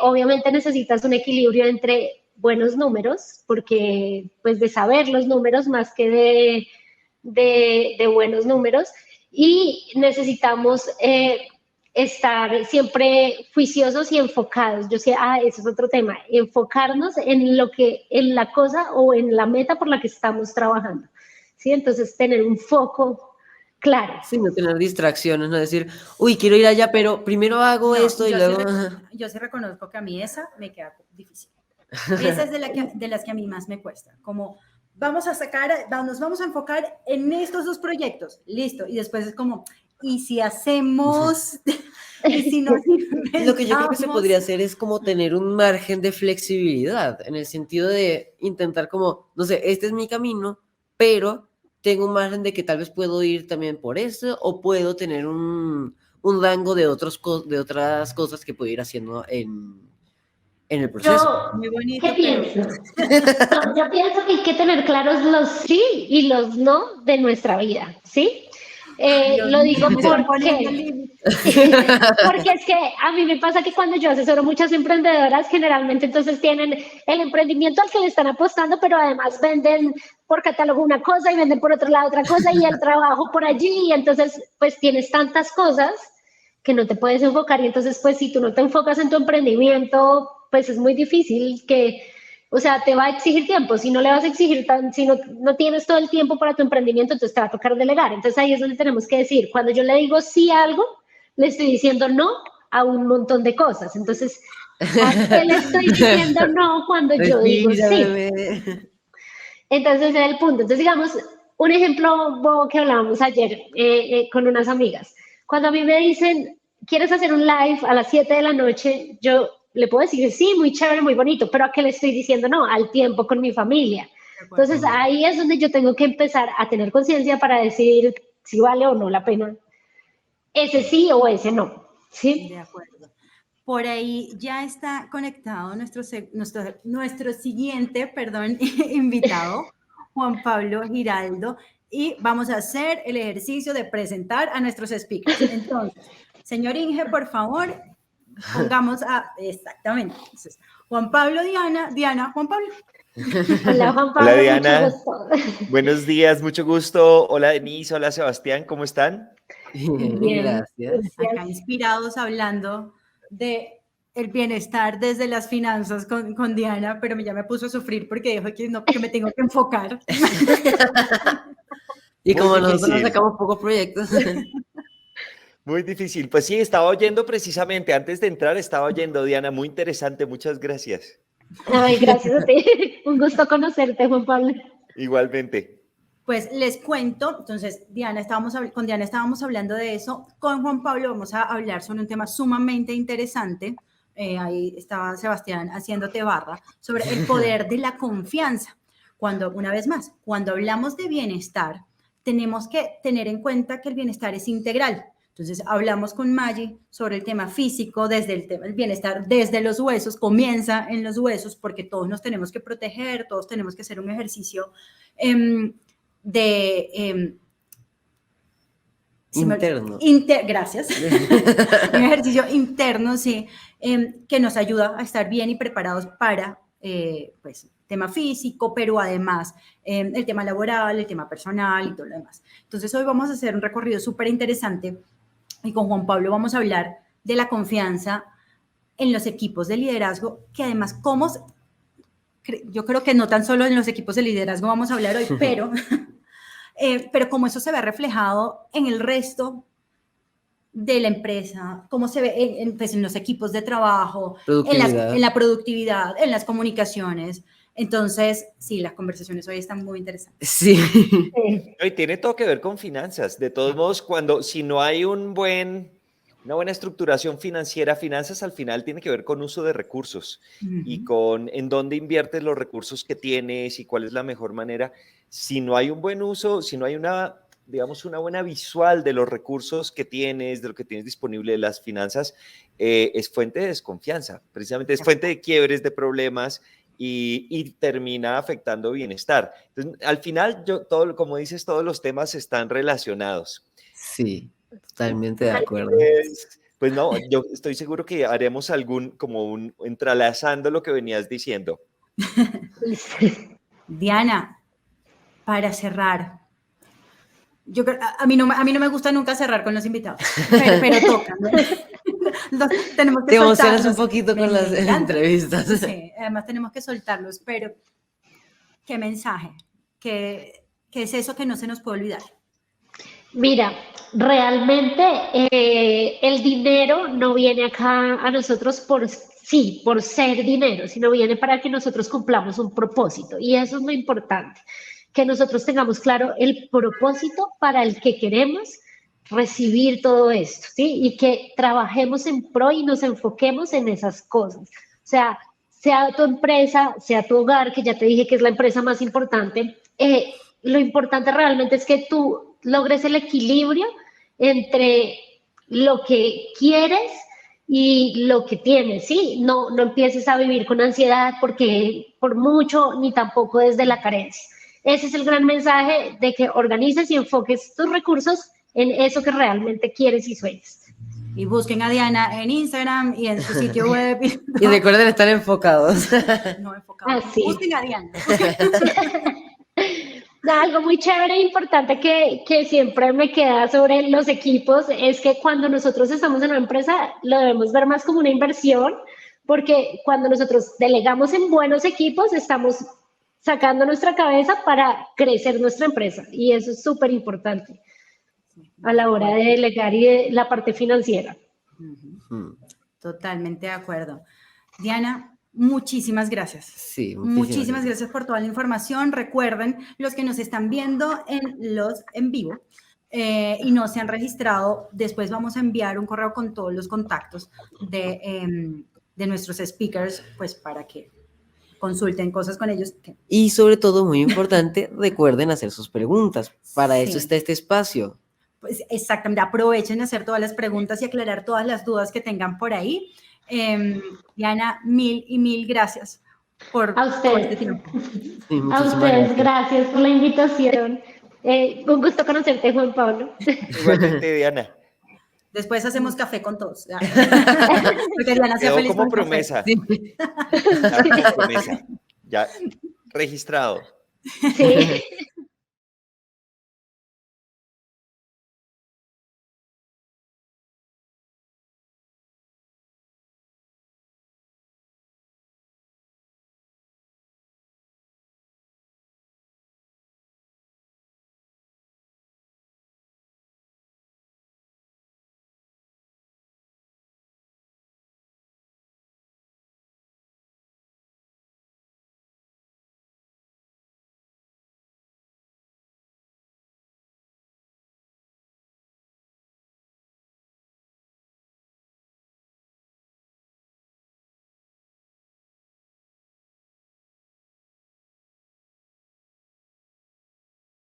Obviamente necesitas un equilibrio entre buenos números, porque pues de saber los números más que de buenos números, y necesitamos estar siempre juiciosos y enfocados. Yo sé, ese es otro tema, enfocarnos en la cosa o en la meta por la que estamos trabajando, ¿sí? Entonces tener un foco claro. Sí, no tener distracciones, no decir, uy, quiero ir allá, pero primero hago esto y luego... Yo sí reconozco que a mí esa me queda difícil. Esa es de las que a mí más me cuesta, como nos vamos a enfocar en estos dos proyectos, listo, y después es como, ¿y si hacemos? ¿Y si nos Lo que yo creo que se podría hacer es como tener un margen de flexibilidad, en el sentido de intentar como, no sé, este es mi camino, pero tengo un margen de que tal vez puedo ir también por esto, o puedo tener un rango de otras cosas que puedo ir haciendo en el proceso. Muy bonito, ¿qué pienso? No, yo pienso que hay que tener claros los sí y los no de nuestra vida, ¿sí? Lo digo porque es que a mí me pasa que cuando yo asesoro muchas emprendedoras, generalmente entonces tienen el emprendimiento al que le están apostando, pero además venden por catálogo una cosa y venden por otro lado otra cosa y el trabajo por allí, y entonces pues tienes tantas cosas que no te puedes enfocar, y entonces pues si tú no te enfocas en tu emprendimiento, pues es muy difícil o sea, te va a exigir tiempo. Si no le vas a exigir, si no tienes todo el tiempo para tu emprendimiento, entonces te va a tocar delegar. Entonces ahí es donde tenemos que decir, cuando yo le digo sí a algo, le estoy diciendo no a un montón de cosas. Entonces, ¿a qué le estoy diciendo no cuando yo digo sí? Entonces ese es el punto. Entonces, digamos, un ejemplo que hablábamos ayer con unas amigas. Cuando a mí me dicen, ¿quieres hacer un live a las 7 de la noche? Yo le puedo decir, sí, muy chévere, muy bonito, pero ¿a qué le estoy diciendo no? Al tiempo con mi familia. Entonces ahí es donde yo tengo que empezar a tener conciencia para decir si vale o no la pena ese sí o ese no, ¿sí? De acuerdo. Por ahí ya está conectado nuestro siguiente, invitado, Juan Pablo Giraldo, y vamos a hacer el ejercicio de presentar a nuestros speakers. Entonces, señor Inge, por favor, pongamos exactamente. Entonces, Juan Pablo, Diana, Juan Pablo. Hola, Juan Pablo. Hola, Diana. Buenos días, mucho gusto. Hola, Denise. Hola, Sebastián. ¿Cómo están? Bien, gracias. Acá inspirados hablando de el bienestar desde las finanzas con Diana, pero ya me puso a sufrir porque dijo que me tengo que enfocar. Y como nosotros sacamos pocos proyectos. Muy difícil. Pues sí, estaba oyendo precisamente, antes de entrar estaba oyendo, Diana, muy interesante, muchas gracias. Ay, gracias a ti. Un gusto conocerte, Juan Pablo. Igualmente. Pues les cuento, entonces con Diana estábamos hablando de eso, con Juan Pablo vamos a hablar sobre un tema sumamente interesante, ahí estaba Sebastián haciéndote barra, sobre el poder de la confianza. Una vez más, cuando hablamos de bienestar, tenemos que tener en cuenta que el bienestar es integral. Entonces hablamos con Maggie sobre el tema físico, desde el tema del bienestar, desde los huesos, comienza en los huesos, porque todos nos tenemos que proteger, todos tenemos que hacer un ejercicio interno. Gracias. Un ejercicio interno, sí, que nos ayuda a estar bien y preparados para pues, tema físico, pero además el tema laboral, el tema personal y todo lo demás. Entonces hoy vamos a hacer un recorrido súper interesante y con Juan Pablo vamos a hablar de la confianza en los equipos de liderazgo, que además yo creo que no tan solo en los equipos de liderazgo vamos a hablar hoy, pero cómo eso se ve reflejado en el resto de la empresa, cómo se ve pues, en los equipos de trabajo, en la productividad, en las comunicaciones. Entonces, sí, las conversaciones hoy están muy interesantes. Sí. Y tiene todo que ver con finanzas. De todos modos, si no hay una buena estructuración financiera, finanzas al final tiene que ver con uso de recursos y con en dónde inviertes los recursos que tienes y cuál es la mejor manera. Si no hay un buen uso, si no hay una buena visual de los recursos que tienes, de lo que tienes disponible de las finanzas, es fuente de desconfianza, precisamente es fuente de quiebres, de problemas y termina afectando bienestar. Entonces, al final, como dices, todos los temas están relacionados. Sí, totalmente de acuerdo. Pues no, yo estoy seguro que haremos entrelazando lo que venías diciendo. Diana, para cerrar, a mí no me gusta nunca cerrar con los invitados, pero toca, ¿no? Tenemos que te emocionas soltarlos. un poquito con las entrevistas. Sí, además tenemos que soltarlos, pero ¿qué mensaje? ¿Qué es eso que no se nos puede olvidar? Mira, realmente el dinero no viene acá a nosotros por ser dinero, sino viene para que nosotros cumplamos un propósito. Y eso es lo importante, que nosotros tengamos claro el propósito para el que queremos recibir todo esto, ¿sí? Y que trabajemos en pro y nos enfoquemos en esas cosas. O sea tu empresa, sea tu hogar, que ya te dije que es la empresa más importante, lo importante realmente es que tú logres el equilibrio entre lo que quieres y lo que tienes, ¿sí? No empieces a vivir con ansiedad porque por mucho, ni tampoco desde la carencia. Ese es el gran mensaje, de que organices y enfoques tus recursos en eso que realmente quieres y sueñas. Y busquen a Diana en Instagram y en su sitio web. Y recuerden estar enfocados. No enfocados. Así. Busquen a Diana. Algo muy chévere e importante que siempre me queda sobre los equipos es que cuando nosotros estamos en una empresa lo debemos ver más como una inversión, porque cuando nosotros delegamos en buenos equipos estamos sacando nuestra cabeza para crecer nuestra empresa, y eso es súper importante a la hora de delegar y de la parte financiera. Totalmente de acuerdo. Diana, muchísimas gracias. Sí, muchísimas gracias por toda la información. Recuerden, los que nos están viendo en vivo y no se han registrado, después vamos a enviar un correo con todos los contactos de nuestros speakers, pues para que consulten cosas con ellos. Y sobre todo, muy importante, recuerden hacer sus preguntas. Para eso está este espacio. Pues exactamente, aprovechen a hacer todas las preguntas y aclarar todas las dudas que tengan por ahí. Diana, mil gracias por este tiempo. Sí, a ustedes, gracias por la invitación. Un gusto conocerte, Juan Pablo. Igualmente, Diana. Después hacemos café con todos. Porque Diana sea feliz como con promesa. Sí. Ya, como promesa. Ya registrado. Sí.